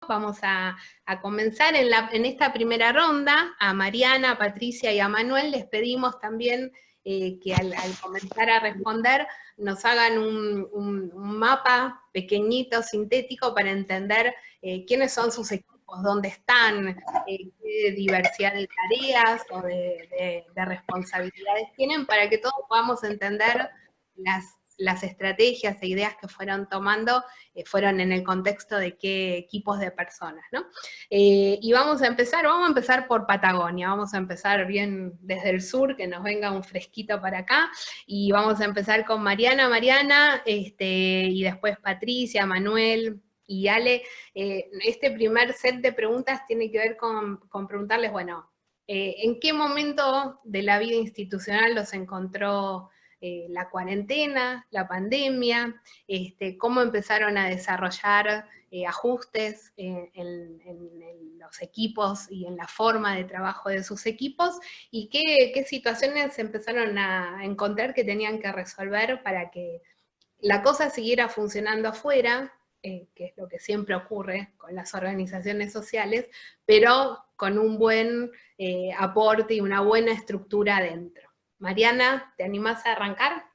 Vamos a comenzar en esta primera ronda. A Mariana, a Patricia y a Manuel les pedimos también que al comenzar a responder nos hagan un mapa pequeñito, sintético, para entender quiénes son sus equipos, dónde están, qué diversidad de tareas o de responsabilidades tienen, para que todos podamos entender las estrategias e ideas que fueron tomando, fueron en el contexto de qué equipos de personas, ¿no? Y vamos a empezar por Patagonia, vamos a empezar bien desde el sur, que nos venga un fresquito para acá, y vamos a empezar con Mariana, y después Patricia, Manuel y Ale. Este primer set de preguntas tiene que ver con preguntarles, bueno, ¿en qué momento de la vida institucional los encontró la cuarentena, la pandemia, cómo empezaron a desarrollar ajustes en los equipos y en la forma de trabajo de sus equipos, y qué situaciones empezaron a encontrar que tenían que resolver para que la cosa siguiera funcionando afuera, que es lo que siempre ocurre con las organizaciones sociales, pero con un buen aporte y una buena estructura adentro. Mariana, ¿te animás a arrancar?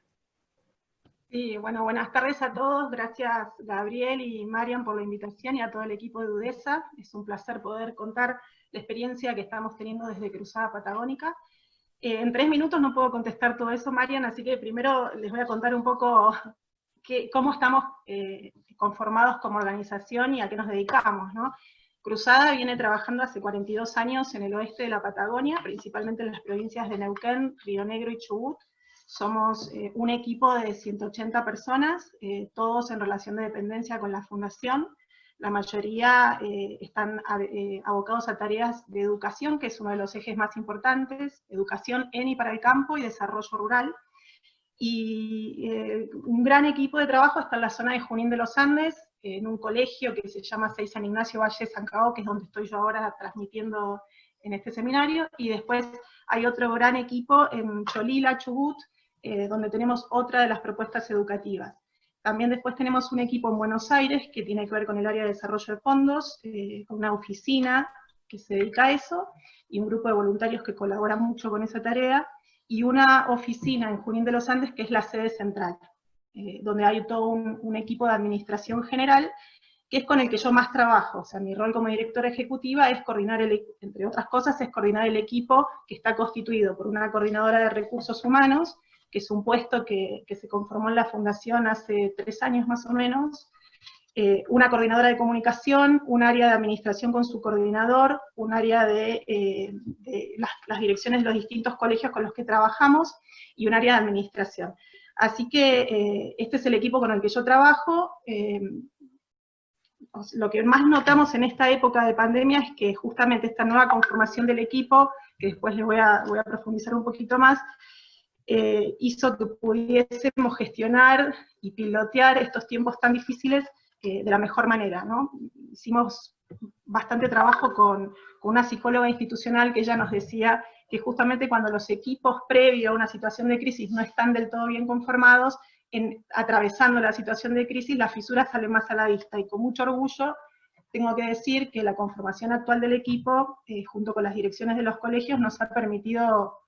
Sí, bueno, buenas tardes a todos. Gracias, Gabriel y Marian, por la invitación, y a todo el equipo de UDESA. Es un placer poder contar la experiencia que estamos teniendo desde Cruzada Patagónica. En 3 minutos no puedo contestar todo eso, Marian, así que primero les voy a contar un poco cómo estamos conformados como organización y a qué nos dedicamos, ¿no? Cruzada viene trabajando hace 42 años en el oeste de la Patagonia, principalmente en las provincias de Neuquén, Río Negro y Chubut. Somos un equipo de 180 personas, todos en relación de dependencia con la fundación. La mayoría están abocados a tareas de educación, que es uno de los ejes más importantes, educación en y para el campo y desarrollo rural. Y un gran equipo de trabajo está en la zona de Junín de los Andes, en un colegio que se llama 6 San Ignacio Valle San Cao, que es donde estoy yo ahora transmitiendo en este seminario, y después hay otro gran equipo en Cholila, Chubut, donde tenemos otra de las propuestas educativas. También después tenemos un equipo en Buenos Aires que tiene que ver con el área de desarrollo de fondos, con una oficina que se dedica a eso, y un grupo de voluntarios que colaboran mucho con esa tarea, y una oficina en Junín de los Andes que es la sede central, donde hay todo un equipo de administración general, que es con el que yo más trabajo. O sea, mi rol como directora ejecutiva es coordinar, entre otras cosas, es coordinar el equipo que está constituido por una coordinadora de recursos humanos, que es un puesto que se conformó en la fundación hace 3 años más o menos, una coordinadora de comunicación, un área de administración con su coordinador, un área de las direcciones de los distintos colegios con los que trabajamos, y un área de administración. Así que este es el equipo con el que yo trabajo. Lo que más notamos en esta época de pandemia es que justamente esta nueva conformación del equipo, que después les voy a profundizar un poquito más, hizo que pudiésemos gestionar y pilotear estos tiempos tan difíciles de la mejor manera, ¿no? Hicimos bastante trabajo con una psicóloga institucional que ella nos decía que justamente cuando los equipos previo a una situación de crisis no están del todo bien conformados, atravesando la situación de crisis, las fisuras salen más a la vista, y con mucho orgullo tengo que decir que la conformación actual del equipo, junto con las direcciones de los colegios, nos ha permitido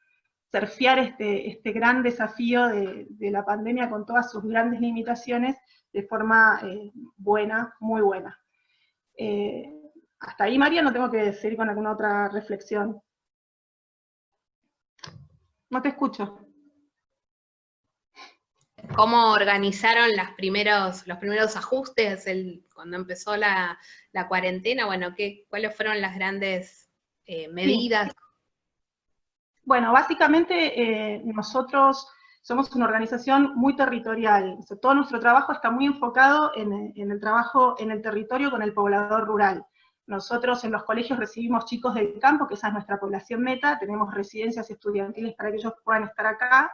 surfear este gran desafío de la pandemia con todas sus grandes limitaciones de forma buena, muy buena. Hasta ahí, María, no tengo que seguir con alguna otra reflexión. No te escucho. ¿Cómo organizaron los primeros ajustes cuando empezó la cuarentena? Bueno, ¿cuáles fueron las grandes medidas? Sí. Bueno, básicamente nosotros somos una organización muy territorial. O sea, todo nuestro trabajo está muy enfocado en el trabajo en el territorio con el poblador rural. Nosotros en los colegios recibimos chicos del campo, que esa es nuestra población meta, tenemos residencias estudiantiles para que ellos puedan estar acá.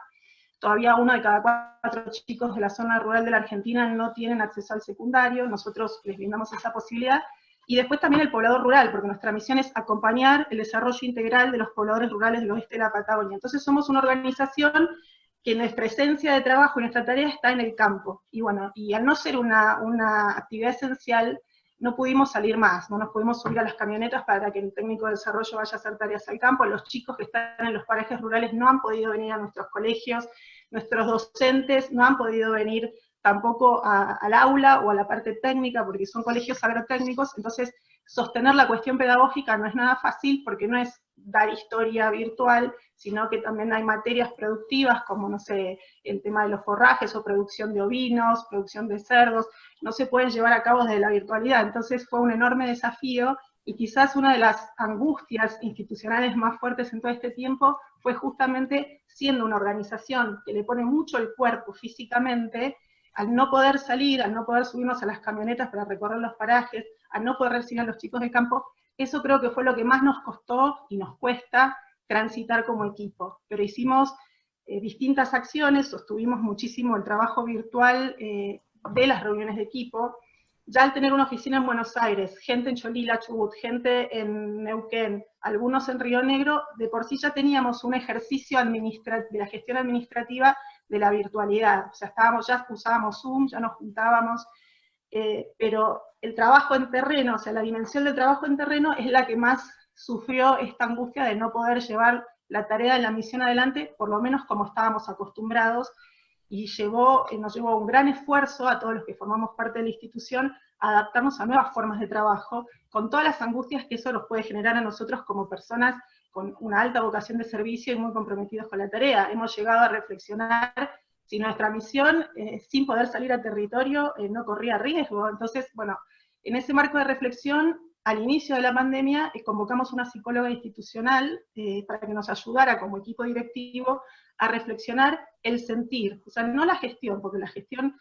Todavía 1 de cada 4 chicos de la zona rural de la Argentina no tienen acceso al secundario, nosotros les brindamos esa posibilidad. Y después también el poblador rural, porque nuestra misión es acompañar el desarrollo integral de los pobladores rurales del oeste de la Patagonia. Entonces somos una organización que nuestra esencia de trabajo y nuestra tarea está en el campo. Y bueno, y al no ser una actividad esencial, no pudimos salir más, no nos pudimos subir a las camionetas para que el técnico de desarrollo vaya a hacer tareas al campo, los chicos que están en los parajes rurales no han podido venir a nuestros colegios, nuestros docentes no han podido venir tampoco al aula o a la parte técnica, porque son colegios agrotécnicos, entonces sostener la cuestión pedagógica no es nada fácil, porque no es dar historia virtual, sino que también hay materias productivas, como, no sé, el tema de los forrajes, o producción de ovinos, producción de cerdos, no se pueden llevar a cabo desde la virtualidad, entonces fue un enorme desafío, y quizás una de las angustias institucionales más fuertes en todo este tiempo fue justamente siendo una organización que le pone mucho el cuerpo físicamente, al no poder salir, al no poder subirnos a las camionetas para recorrer los parajes, al no poder recibir a los chicos de campo, eso creo que fue lo que más nos costó y nos cuesta transitar como equipo. Pero hicimos distintas acciones, sostuvimos muchísimo el trabajo virtual de las reuniones de equipo. Ya al tener una oficina en Buenos Aires, gente en Cholila, Chubut, gente en Neuquén, algunos en Río Negro, de por sí ya teníamos un ejercicio de la gestión administrativa de la virtualidad. O sea, ya usábamos Zoom, ya nos juntábamos, pero el trabajo en terreno, o sea, la dimensión del trabajo en terreno es la que más sufrió esta angustia de no poder llevar la tarea de la misión adelante, por lo menos como estábamos acostumbrados, y nos llevó un gran esfuerzo a todos los que formamos parte de la institución a adaptarnos a nuevas formas de trabajo, con todas las angustias que eso nos puede generar a nosotros como personas con una alta vocación de servicio y muy comprometidos con la tarea. Hemos llegado a reflexionar si nuestra misión, sin poder salir a territorio, no corría riesgo. Entonces, bueno, en ese marco de reflexión, al inicio de la pandemia, convocamos una psicóloga institucional para que nos ayudara como equipo directivo a reflexionar el sentir, o sea, no la gestión, porque la gestión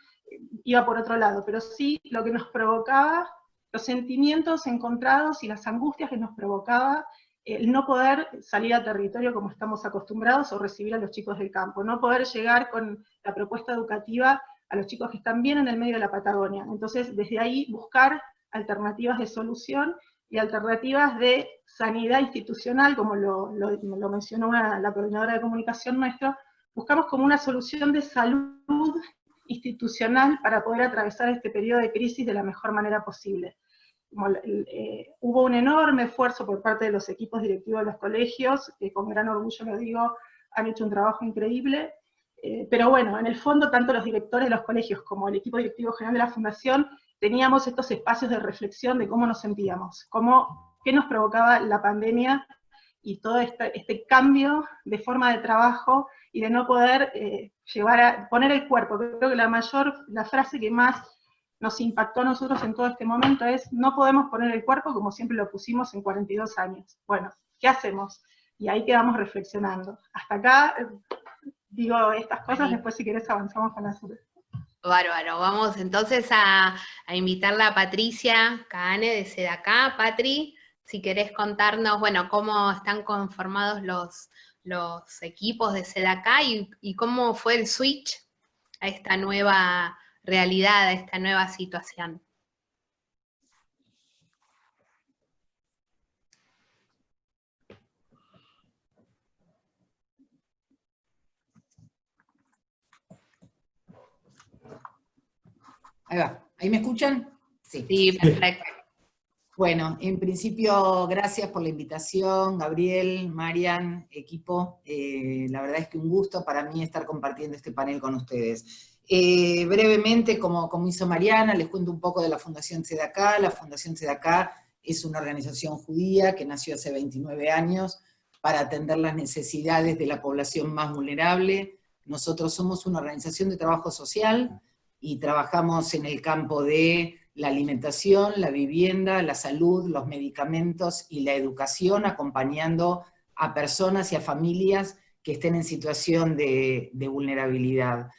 iba por otro lado, pero sí lo que nos provocaba, los sentimientos encontrados y las angustias que nos provocaba el no poder salir a territorio como estamos acostumbrados o recibir a los chicos del campo, no poder llegar con la propuesta educativa a los chicos que están bien en el medio de la Patagonia. Entonces, desde ahí buscar alternativas de solución y alternativas de sanidad institucional, como lo mencionó la coordinadora de comunicación nuestra, buscamos como una solución de salud institucional para poder atravesar este periodo de crisis de la mejor manera posible. Hubo un enorme esfuerzo por parte de los equipos directivos de los colegios, que con gran orgullo lo digo, han hecho un trabajo increíble, pero bueno, en el fondo tanto los directores de los colegios como el equipo directivo general de la Fundación teníamos estos espacios de reflexión de cómo nos sentíamos, qué nos provocaba la pandemia y todo este cambio de forma de trabajo y de no poder poner el cuerpo. Creo que la frase que más nos impactó a nosotros en todo este momento es: no podemos poner el cuerpo como siempre lo pusimos en 42 años. Bueno, ¿qué hacemos? Y ahí quedamos reflexionando. Hasta acá digo estas cosas, después si querés avanzamos con las otras. Bárbaro, vamos entonces a invitarla a Patricia Kahane de SEDACA. Patri, si querés contarnos, bueno, cómo están conformados los equipos de SEDACA y cómo fue el switch a esta nueva realidad, a esta nueva situación. Ahí va. ¿Ahí me escuchan? Sí. Sí, perfecto. Bueno, en principio, gracias por la invitación, Gabriel, Marian, equipo. La verdad es que un gusto para mí estar compartiendo este panel con ustedes. Brevemente, como hizo Mariana, les cuento un poco de la Fundación SEDACA. La Fundación SEDACA es una organización judía que nació hace 29 años para atender las necesidades de la población más vulnerable. Nosotros somos una organización de trabajo social, y trabajamos en el campo de la alimentación, la vivienda, la salud, los medicamentos y la educación, acompañando a personas y a familias que estén en situación de vulnerabilidad.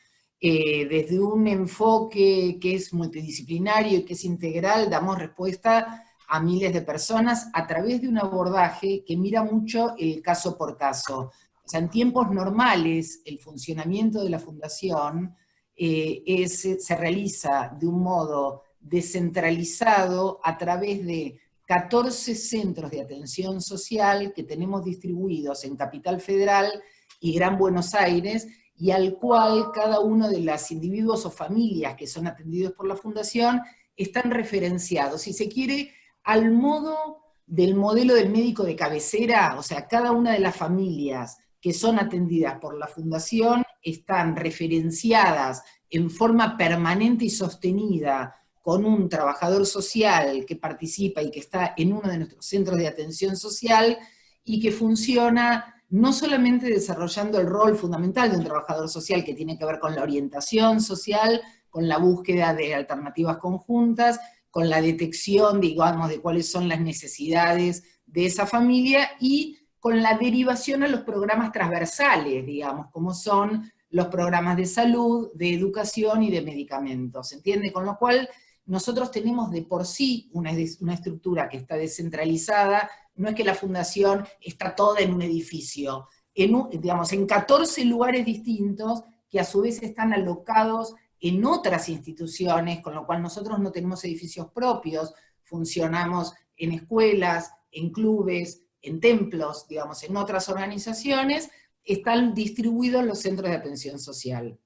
Desde un enfoque que es multidisciplinario y que es integral, damos respuesta a miles de personas a través de un abordaje que mira mucho el caso por caso. O sea, en tiempos normales, el funcionamiento de la Fundación se realiza de un modo descentralizado a través de 14 centros de atención social que tenemos distribuidos en Capital Federal y Gran Buenos Aires, y al cual cada uno de los individuos o familias que son atendidos por la Fundación están referenciados, si se quiere, al modo del modelo del médico de cabecera, o sea, cada una de las familias que son atendidas por la Fundación están referenciadas en forma permanente y sostenida con un trabajador social que participa y que está en uno de nuestros centros de atención social y que funciona no solamente desarrollando el rol fundamental de un trabajador social que tiene que ver con la orientación social, con la búsqueda de alternativas conjuntas, con la detección, digamos, de cuáles son las necesidades de esa familia y con la derivación a los programas transversales, digamos, como son los programas de salud, de educación y de medicamentos, ¿se entiende? Con lo cual, nosotros tenemos de por sí una estructura que está descentralizada, no es que la fundación está toda en un edificio, digamos, en 14 lugares distintos que a su vez están alocados en otras instituciones, con lo cual nosotros no tenemos edificios propios, funcionamos en escuelas, en clubes, en templos, digamos, en otras organizaciones, están distribuidos los centros de atención social.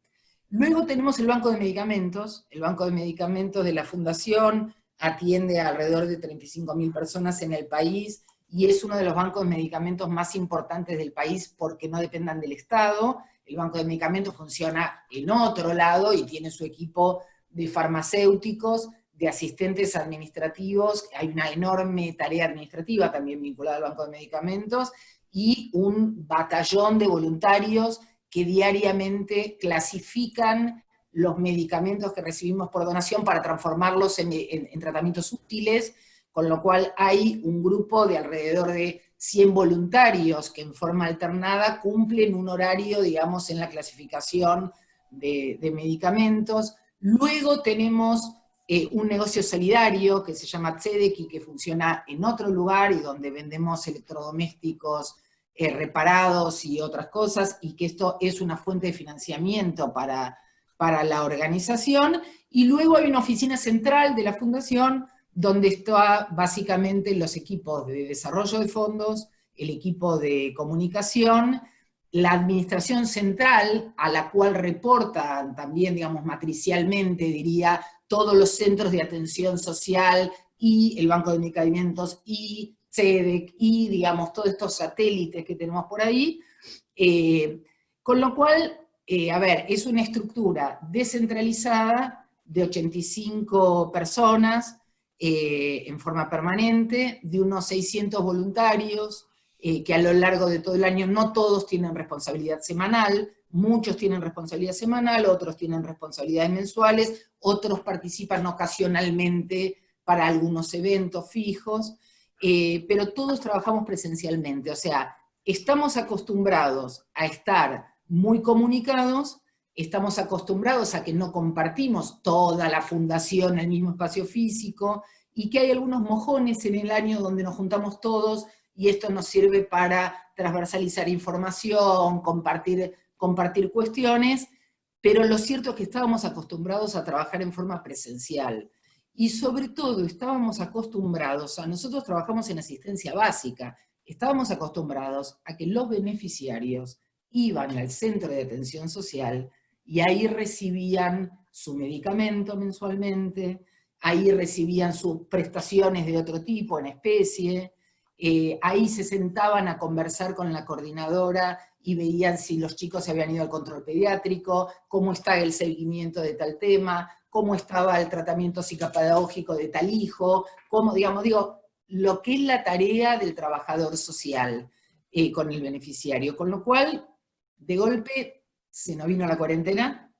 Luego tenemos el banco de medicamentos de la Fundación atiende a alrededor de 35.000 personas en el país, y es uno de los bancos de medicamentos más importantes del país porque no dependan del Estado. El banco de medicamentos funciona en otro lado y tiene su equipo de farmacéuticos, de asistentes administrativos, hay una enorme tarea administrativa también vinculada al banco de medicamentos, y un batallón de voluntarios que diariamente clasifican los medicamentos que recibimos por donación para transformarlos en tratamientos útiles, con lo cual hay un grupo de alrededor de 100 voluntarios que en forma alternada cumplen un horario, digamos, en la clasificación de medicamentos. Luego tenemos un negocio solidario que se llama Tzedek y que funciona en otro lugar y donde vendemos electrodomésticos reparados y otras cosas, y que esto es una fuente de financiamiento para la organización. Y luego hay una oficina central de la Fundación donde están básicamente los equipos de desarrollo de fondos, el equipo de comunicación, la administración central, a la cual reportan también, digamos, matricialmente, diría, todos los centros de atención social, y el Banco de Medicamentos, y Tzedek, y, digamos, todos estos satélites que tenemos por ahí, con lo cual, a ver, es una estructura descentralizada de 85 personas, en forma permanente, de unos 600 voluntarios, que a lo largo de todo el año no todos tienen responsabilidad semanal, muchos tienen responsabilidad semanal, otros tienen responsabilidades mensuales, otros participan ocasionalmente para algunos eventos fijos, pero todos trabajamos presencialmente, o sea, estamos acostumbrados a estar muy comunicados, estamos acostumbrados a que no compartimos toda la fundación el mismo espacio físico, y que hay algunos mojones en el año donde nos juntamos todos, y esto nos sirve para transversalizar información, compartir cuestiones, pero lo cierto es que estábamos acostumbrados a trabajar en forma presencial, y sobre todo estábamos acostumbrados, nosotros trabajamos en asistencia básica, estábamos acostumbrados a que los beneficiarios iban al centro de atención social, y ahí recibían su medicamento mensualmente, ahí recibían sus prestaciones de otro tipo, en especie, ahí se sentaban a conversar con la coordinadora y veían si los chicos se habían ido al control pediátrico, cómo está el seguimiento de tal tema, cómo estaba el tratamiento psicopedagógico de tal hijo, cómo, digamos, lo que es la tarea del trabajador social con el beneficiario, con lo cual, de golpe, se nos vino la cuarentena,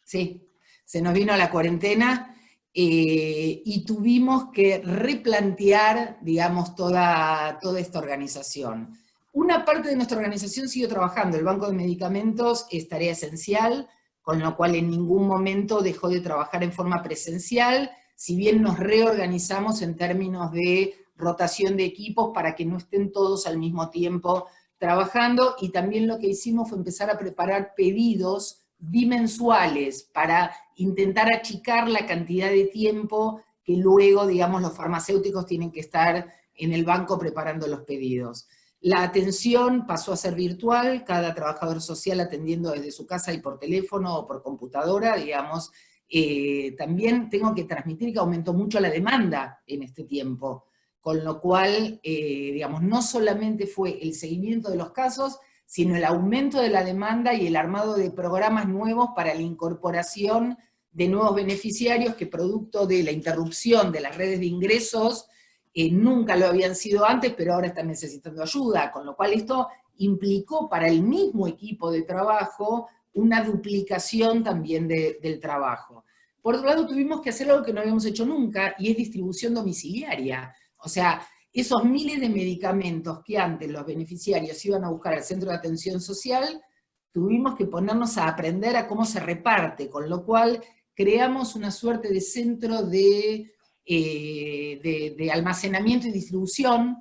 sí, se nos vino la cuarentena, y tuvimos que replantear, digamos, toda esta organización. Una parte de nuestra organización siguió trabajando, el Banco de Medicamentos es tarea esencial, con lo cual en ningún momento dejó de trabajar en forma presencial, si bien nos reorganizamos en términos de rotación de equipos para que no estén todos al mismo tiempo trabajando, y también lo que hicimos fue empezar a preparar pedidos bimensuales para intentar achicar la cantidad de tiempo que luego, digamos, los farmacéuticos tienen que estar en el banco preparando los pedidos. La atención pasó a ser virtual, cada trabajador social atendiendo desde su casa y por teléfono o por computadora, digamos, también tengo que transmitir que aumentó mucho la demanda en este tiempo, con lo cual, digamos, no solamente fue el seguimiento de los casos, sino el aumento de la demanda y el armado de programas nuevos para la incorporación de nuevos beneficiarios que, producto de la interrupción de las redes de ingresos, nunca lo habían sido antes, pero ahora están necesitando ayuda, con lo cual esto implicó para el mismo equipo de trabajo una duplicación también del trabajo. Por otro lado, tuvimos que hacer algo que no habíamos hecho nunca, y es distribución domiciliaria. O sea, esos miles de medicamentos que antes los beneficiarios iban a buscar al centro de atención social, tuvimos que ponernos a aprender a cómo se reparte, con lo cual creamos una suerte de centro de almacenamiento y distribución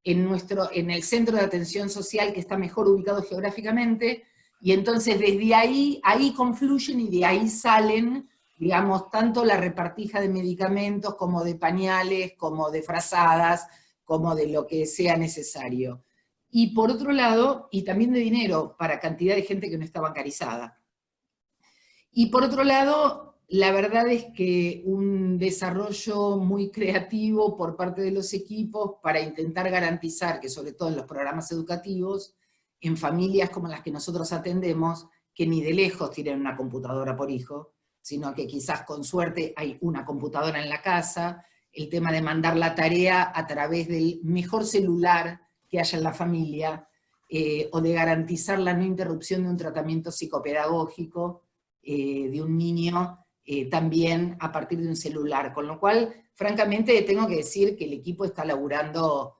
en el centro de atención social, que está mejor ubicado geográficamente, y entonces desde ahí confluyen y de ahí salen, digamos, tanto la repartija de medicamentos como de pañales, como de frazadas, como de lo que sea necesario. Y por otro lado, y también de dinero para cantidad de gente que no está bancarizada. Y por otro lado, la verdad es que un desarrollo muy creativo por parte de los equipos para intentar garantizar que, sobre todo en los programas educativos, en familias como las que nosotros atendemos, que ni de lejos tienen una computadora por hijo, sino que quizás con suerte hay una computadora en la casa, el tema de mandar la tarea a través del mejor celular que haya en la familia, o de garantizar la no interrupción de un tratamiento psicopedagógico de un niño, también a partir de un celular. Con lo cual, francamente, tengo que decir que el equipo está laburando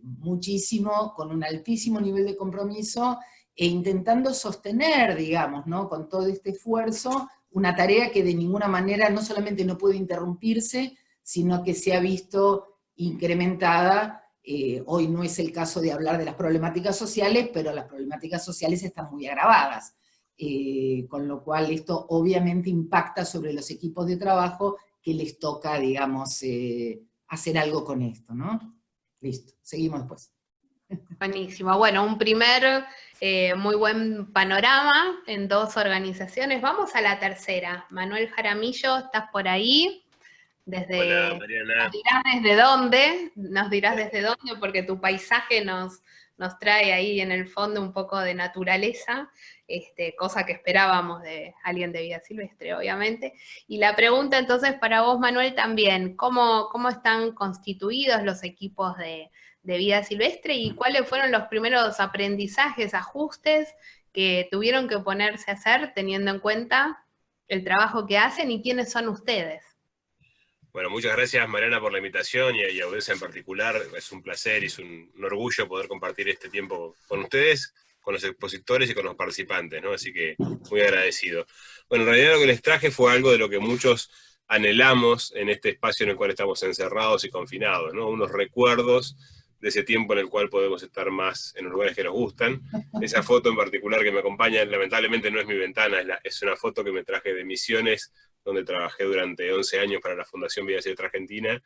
muchísimo, con un altísimo nivel de compromiso, e intentando sostener, digamos, ¿no?, con todo este esfuerzo, una tarea que de ninguna manera no solamente no puede interrumpirse, sino que se ha visto incrementada. Hoy no es el caso de hablar de las problemáticas sociales, pero las problemáticas sociales están muy agravadas, con lo cual esto obviamente impacta sobre los equipos de trabajo que les toca, digamos, hacer algo con esto, ¿no? Listo, seguimos después. Buenísimo, bueno, un primer muy buen panorama en dos organizaciones. Vamos a la tercera. Manuel Jaramillo, ¿estás por ahí? Hola, Mariana. Nos dirás desde dónde, porque tu paisaje nos trae ahí en el fondo un poco de naturaleza, cosa que esperábamos de alguien de vida silvestre, obviamente. Y la pregunta entonces para vos, Manuel, también, ¿cómo están constituidos los equipos de vida silvestre y cuáles fueron los primeros aprendizajes, ajustes que tuvieron que ponerse a hacer teniendo en cuenta el trabajo que hacen y quiénes son ustedes? Bueno, muchas gracias, Mariana, por la invitación, y a Udesa en particular. Es un placer y es un orgullo poder compartir este tiempo con ustedes, con los expositores y con los participantes, ¿no? Así que muy agradecido. Bueno, en realidad lo que les traje fue algo de lo que muchos anhelamos en este espacio en el cual estamos encerrados y confinados, ¿no? Unos recuerdos de ese tiempo en el cual podemos estar más en los lugares que nos gustan. Esa foto en particular que me acompaña, lamentablemente no es mi ventana, es una foto que me traje de Misiones, donde trabajé durante 11 años para la Fundación Vida Silvestre Argentina,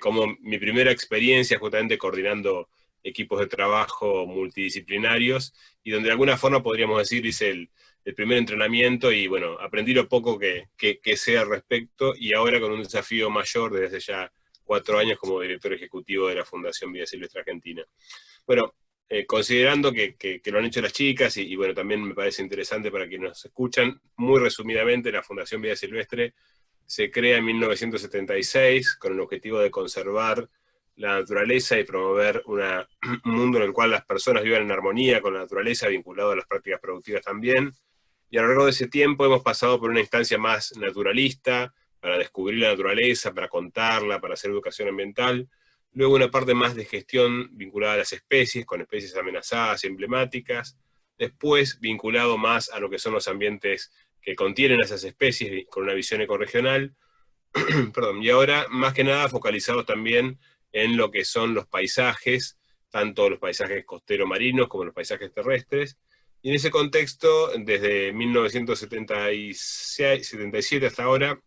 como mi primera experiencia justamente coordinando equipos de trabajo multidisciplinarios, y donde de alguna forma podríamos decir hice el primer entrenamiento, y bueno, aprendí lo poco que sé al respecto, y ahora con un desafío mayor desde ya 4 años como director ejecutivo de la Fundación Vida Silvestre Argentina. Bueno, considerando que lo han hecho las chicas, y bueno, también me parece interesante para quienes nos escuchan, muy resumidamente, la Fundación Vida Silvestre se crea en 1976 con el objetivo de conservar la naturaleza y promover un mundo en el cual las personas vivan en armonía con la naturaleza, vinculado a las prácticas productivas también. Y a lo largo de ese tiempo hemos pasado por una instancia más naturalista, para descubrir la naturaleza, para contarla, para hacer educación ambiental. Luego una parte más de gestión vinculada a las especies, con especies amenazadas y emblemáticas. Después vinculado más a lo que son los ambientes que contienen esas especies, con una visión ecorregional. Perdón. Y ahora, más que nada, focalizados también en lo que son los paisajes, tanto los paisajes costero-marinos como los paisajes terrestres. Y en ese contexto, desde 1977 hasta ahora,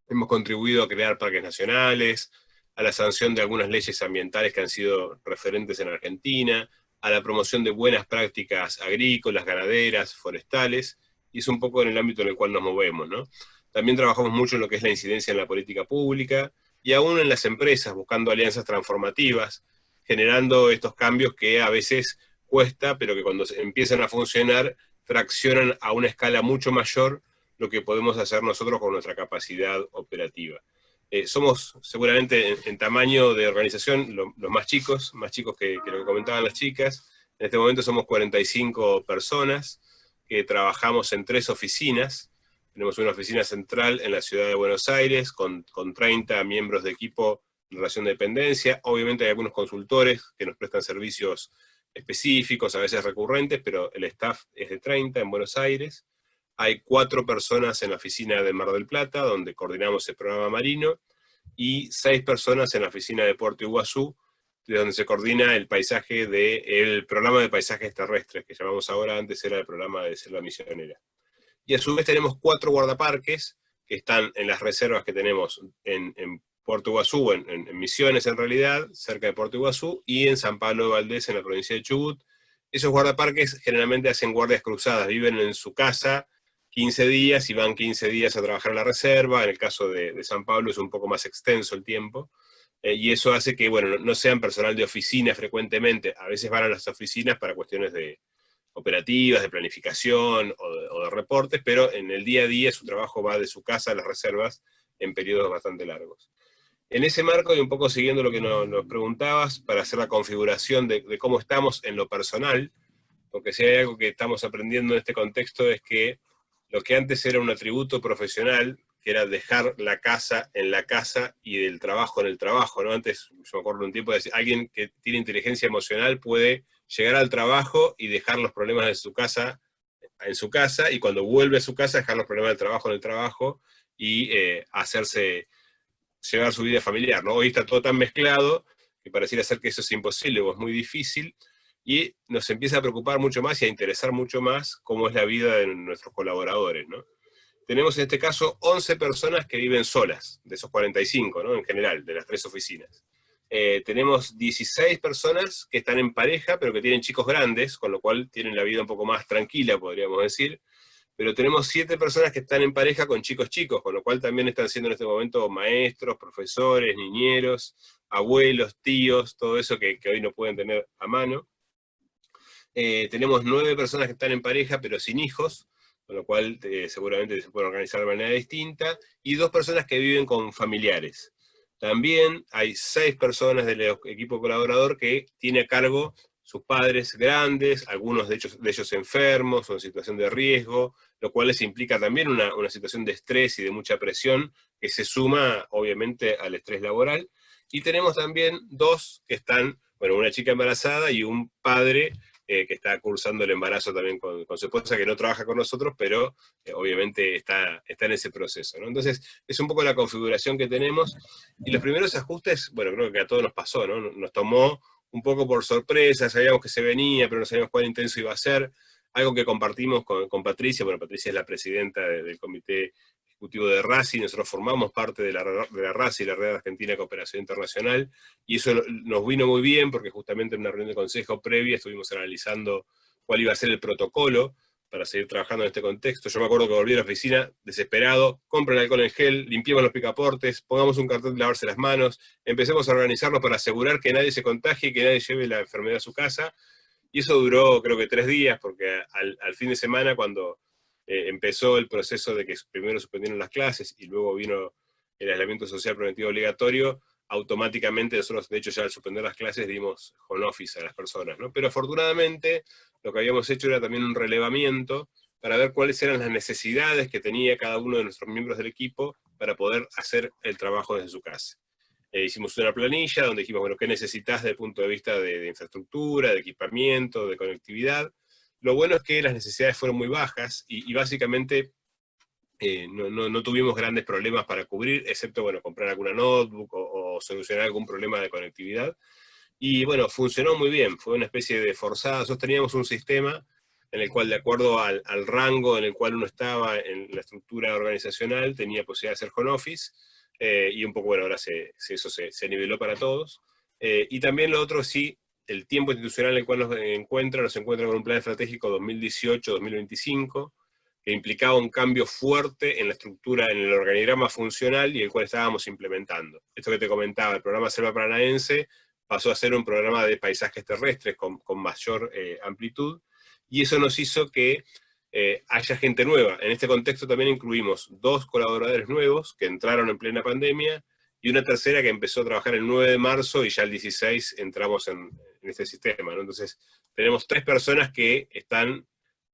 hemos contribuido a crear parques nacionales, a la sanción de algunas leyes ambientales que han sido referentes en Argentina, a la promoción de buenas prácticas agrícolas, ganaderas, forestales, y es un poco en el ámbito en el cual nos movemos, ¿no? También trabajamos mucho en lo que es la incidencia en la política pública, y aún en las empresas, buscando alianzas transformativas, generando estos cambios que a veces cuesta, pero que cuando empiezan a funcionar, traccionan a una escala mucho mayor lo que podemos hacer nosotros con nuestra capacidad operativa. Somos seguramente en tamaño de organización los más chicos que lo que comentaban las chicas. En este momento somos 45 personas que trabajamos en 3 oficinas. Tenemos una oficina central en la ciudad de Buenos Aires con 30 miembros de equipo en relación de dependencia. Obviamente hay algunos consultores que nos prestan servicios específicos, a veces recurrentes, pero el staff es de 30 en Buenos Aires. Hay 4 personas en la oficina de Mar del Plata, donde coordinamos el programa marino, y 6 personas en la oficina de Puerto Iguazú, de donde se coordina el paisaje el programa de paisajes terrestres, que llamamos ahora, antes era el programa de selva misionera. Y a su vez tenemos 4 guardaparques, que están en las reservas que tenemos en Puerto Iguazú, en Misiones en realidad, cerca de Puerto Iguazú, y en San Pablo de Valdés, en la provincia de Chubut. Esos guardaparques generalmente hacen guardias cruzadas, viven en su casa 15 días y van 15 días a trabajar en la reserva. En el caso de San Pablo es un poco más extenso el tiempo, y eso hace que, bueno, no sean personal de oficina frecuentemente, a veces van a las oficinas para cuestiones de operativas, de planificación o de reportes, pero en el día a día su trabajo va de su casa a las reservas en periodos bastante largos. En ese marco, y un poco siguiendo lo que nos preguntabas, para hacer la configuración de cómo estamos en lo personal, porque si hay algo que estamos aprendiendo en este contexto es que lo que antes era un atributo profesional, que era dejar la casa en la casa y el trabajo en el trabajo, ¿no? Antes, yo me acuerdo un tiempo de decir, alguien que tiene inteligencia emocional puede llegar al trabajo y dejar los problemas de su casa en su casa, y cuando vuelve a su casa dejar los problemas del trabajo en el trabajo, y llevar su vida familiar, ¿no? Hoy está todo tan mezclado que pareciera ser que eso es imposible o es muy difícil, y nos empieza a preocupar mucho más y a interesar mucho más cómo es la vida de nuestros colaboradores, ¿no? Tenemos en este caso 11 personas que viven solas, de esos 45, ¿no? En general, de las 3 oficinas. Tenemos 16 personas que están en pareja, pero que tienen chicos grandes, con lo cual tienen la vida un poco más tranquila, podríamos decir. Pero tenemos 7 personas que están en pareja con chicos chicos, con lo cual también están siendo en este momento maestros, profesores, niñeros, abuelos, tíos, todo eso que hoy no pueden tener a mano. Tenemos 9 personas que están en pareja, pero sin hijos, con lo cual seguramente se pueden organizar de manera distinta, y 2 personas que viven con familiares. También hay 6 personas del equipo colaborador que tiene a cargo sus padres grandes, algunos de ellos enfermos o en situación de riesgo, lo cual les implica también una situación de estrés y de mucha presión, que se suma obviamente al estrés laboral. Y tenemos también 2 que están, bueno, una chica embarazada y un padre que está cursando el embarazo también con su esposa, que no trabaja con nosotros, pero obviamente está en ese proceso, ¿no? Entonces, es un poco la configuración que tenemos, y los primeros ajustes, bueno, creo que a todos nos pasó, ¿no? Nos tomó un poco por sorpresa, sabíamos que se venía, pero no sabíamos cuán intenso iba a ser. Algo que compartimos con Patricia, bueno, Patricia es la presidenta del comité ejecutivo de RACI, nosotros formamos parte de la RACI, la Red Argentina de Cooperación Internacional, y eso nos vino muy bien, porque justamente en una reunión de consejo previa estuvimos analizando cuál iba a ser el protocolo para seguir trabajando en este contexto. Yo me acuerdo que volví a la oficina desesperado: compren alcohol en gel, limpiemos los picaportes, pongamos un cartel de lavarse las manos, empecemos a organizarnos para asegurar que nadie se contagie y que nadie lleve la enfermedad a su casa. Y eso duró creo que 3 días, porque al fin de semana, cuando empezó el proceso de que primero suspendieron las clases y luego vino el aislamiento social preventivo obligatorio, automáticamente nosotros, de hecho, ya al suspender las clases dimos home office a las personas, ¿no? Pero afortunadamente lo que habíamos hecho era también un relevamiento para ver cuáles eran las necesidades que tenía cada uno de nuestros miembros del equipo para poder hacer el trabajo desde su casa. Hicimos una planilla donde dijimos, bueno, ¿qué necesitas desde el punto de vista de infraestructura, de equipamiento, de conectividad? Lo bueno es que las necesidades fueron muy bajas y básicamente no tuvimos grandes problemas para cubrir, excepto, bueno, comprar alguna notebook o solucionar algún problema de conectividad. Y bueno, funcionó muy bien, fue una especie de forzada. Nosotros teníamos un sistema en el cual, de acuerdo al rango en el cual uno estaba en la estructura organizacional, tenía posibilidad de hacer home office, y un poco, bueno, ahora eso se niveló para todos. Y también lo otro, sí, el tiempo institucional en el cual nos encuentra con un plan estratégico 2018-2025, que implicaba un cambio fuerte en la estructura, en el organigrama funcional y el cual estábamos implementando. Esto que te comentaba, el programa Selva Paranaense pasó a ser un programa de paisajes terrestres con mayor amplitud, y eso nos hizo que haya gente nueva. En este contexto también incluimos 2 colaboradores nuevos que entraron en plena pandemia, y una tercera que empezó a trabajar el 9 de marzo y ya el 16 entramos en este sistema, ¿no? Entonces, tenemos 3 personas que están,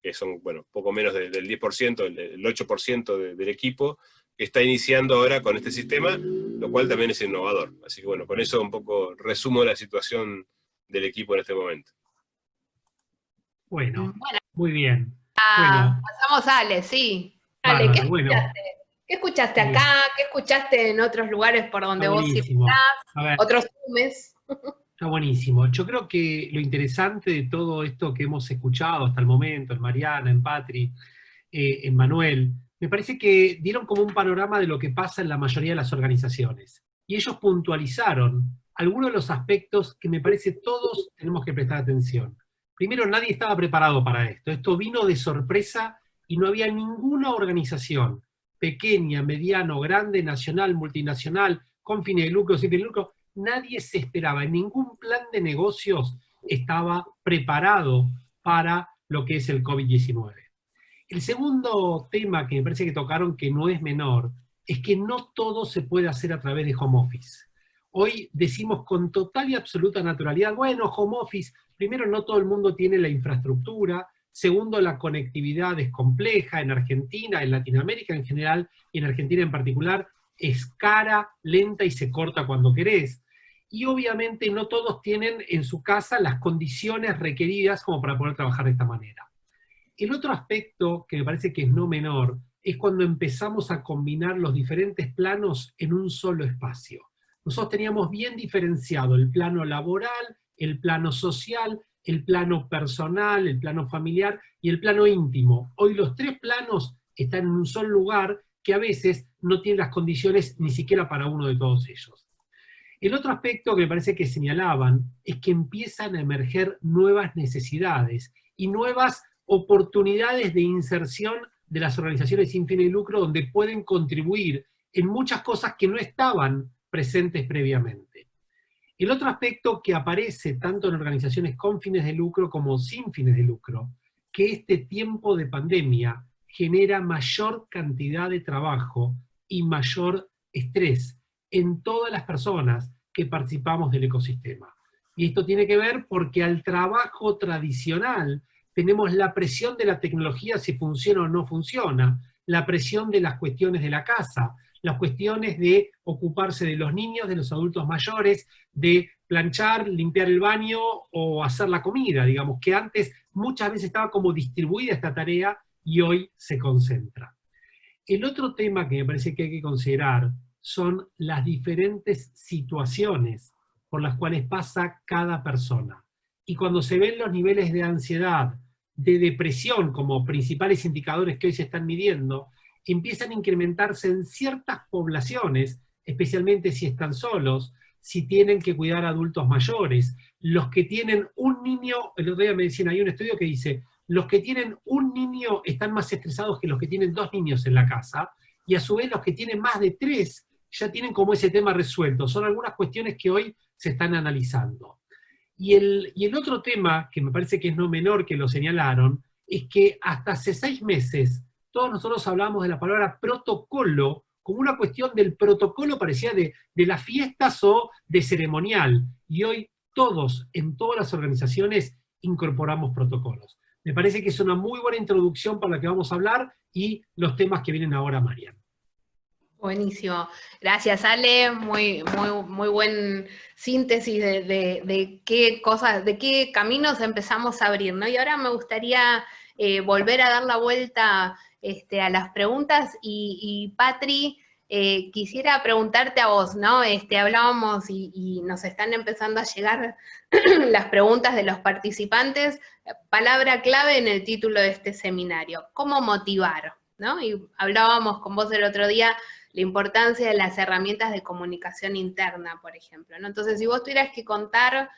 que son, bueno, poco menos del 10%, el 8% del equipo, que está iniciando ahora con este sistema, lo cual también es innovador. Así que bueno, con eso un poco resumo la situación del equipo en este momento. Bueno, muy bien. Bueno, pasamos a Ale, sí. Ale, bárbaro, ¿qué bueno. escuchaste? ¿Qué escuchaste acá? ¿Qué escuchaste en otros lugares por donde vos Buenísimo. A ver, otros sumes? está buenísimo. Yo creo que lo interesante de todo esto que hemos escuchado hasta el momento, en Mariana, en Patri, en Manuel, me parece que dieron como un panorama de lo que pasa en la mayoría de las organizaciones. Y ellos puntualizaron algunos de los aspectos que me parece todos tenemos que prestar atención. Primero, nadie estaba preparado para esto. Esto vino de sorpresa y no había ninguna organización, pequeña, mediano, grande, nacional, multinacional, con fines de lucro, sin fines de lucro, nadie se esperaba, en ningún plan de negocios estaba preparado para lo que es el COVID-19. El segundo tema que me parece que tocaron, que no es menor, es que no todo se puede hacer a través de home office. Hoy decimos con total y absoluta naturalidad, bueno, home office, primero no todo el mundo tiene la infraestructura, segundo la conectividad es compleja en Argentina, en Latinoamérica en general, y en Argentina en particular, es cara, lenta y se corta cuando querés. Y obviamente no todos tienen en su casa las condiciones requeridas como para poder trabajar de esta manera. El otro aspecto que me parece que es no menor es cuando empezamos a combinar los diferentes planos en un solo espacio. Nosotros teníamos bien diferenciado el plano laboral, el plano social, el plano personal, el plano familiar y el plano íntimo. Hoy los 3 planos están en un solo lugar que a veces no tienen las condiciones ni siquiera para uno de todos ellos. El otro aspecto que me parece que señalaban es que empiezan a emerger nuevas necesidades y nuevas oportunidades de inserción de las organizaciones sin fines de lucro donde pueden contribuir en muchas cosas que no estaban presentes previamente. El otro aspecto que aparece tanto en organizaciones con fines de lucro como sin fines de lucro, que este tiempo de pandemia genera mayor cantidad de trabajo y mayor estrés en todas las personas que participamos del ecosistema. Y esto tiene que ver porque al trabajo tradicional tenemos la presión de la tecnología si funciona o no funciona, la presión de las cuestiones de la casa, las cuestiones de ocuparse de los niños, de los adultos mayores, de planchar, limpiar el baño o hacer la comida, digamos, que antes muchas veces estaba como distribuida esta tarea y hoy se concentra. El otro tema que me parece que hay que considerar son las diferentes situaciones por las cuales pasa cada persona. Y cuando se ven los niveles de ansiedad, de depresión como principales indicadores que hoy se están midiendo, empiezan a incrementarse en ciertas poblaciones, especialmente si están solos, si tienen que cuidar a adultos mayores, los que tienen un niño, el otro día me decían, hay un estudio que dice, los que tienen un niño están más estresados que los que tienen 2 niños en la casa, y a su vez los que tienen más de 3 ya tienen como ese tema resuelto. Son algunas cuestiones que hoy se están analizando. Y el otro tema, que me parece que es no menor que lo señalaron, es que hasta hace 6 meses, todos nosotros hablamos de la palabra protocolo, como una cuestión del protocolo parecía de las fiestas o de ceremonial. Y hoy todos, en todas las organizaciones, incorporamos protocolos. Me parece que es una muy buena introducción para la que vamos a hablar y los temas que vienen ahora, Marian. Buenísimo. Gracias, Ale. Muy buen síntesis de qué cosas, de qué caminos empezamos a abrir, ¿no? Y ahora me gustaría volver a dar la vuelta a las preguntas y Patri, quisiera preguntarte a vos, ¿no? Hablábamos y nos están empezando a llegar las preguntas de los participantes. Palabra clave en el título de este seminario, ¿cómo motivar? ¿no? Y hablábamos con vos el otro día la importancia de las herramientas de comunicación interna, por ejemplo, ¿no? Entonces, si vos tuvieras que contar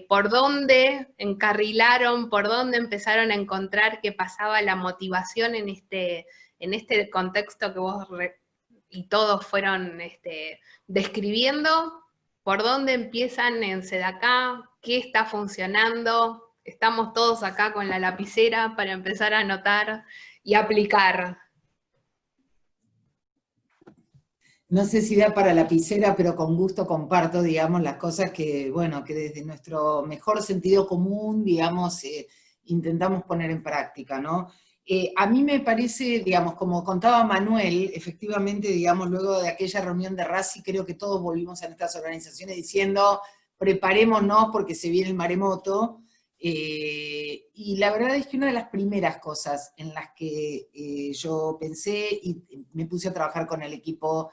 por dónde encarrilaron, por dónde empezaron a encontrar que pasaba la motivación en este contexto que vos y todos fueron describiendo, por dónde empiezan en Sedacá, qué está funcionando, estamos todos acá con la lapicera para empezar a anotar y aplicar. No sé si da para lapicera, pero con gusto comparto, digamos, las cosas que, bueno, que desde nuestro mejor sentido común, digamos, intentamos poner en práctica, ¿no? A mí me parece, digamos, como contaba Manuel, efectivamente, digamos, luego de aquella reunión de RACI, creo que todos volvimos a nuestras organizaciones diciendo, preparémonos porque se viene el maremoto, y la verdad es que una de las primeras cosas en las que yo pensé y me puse a trabajar con el equipo,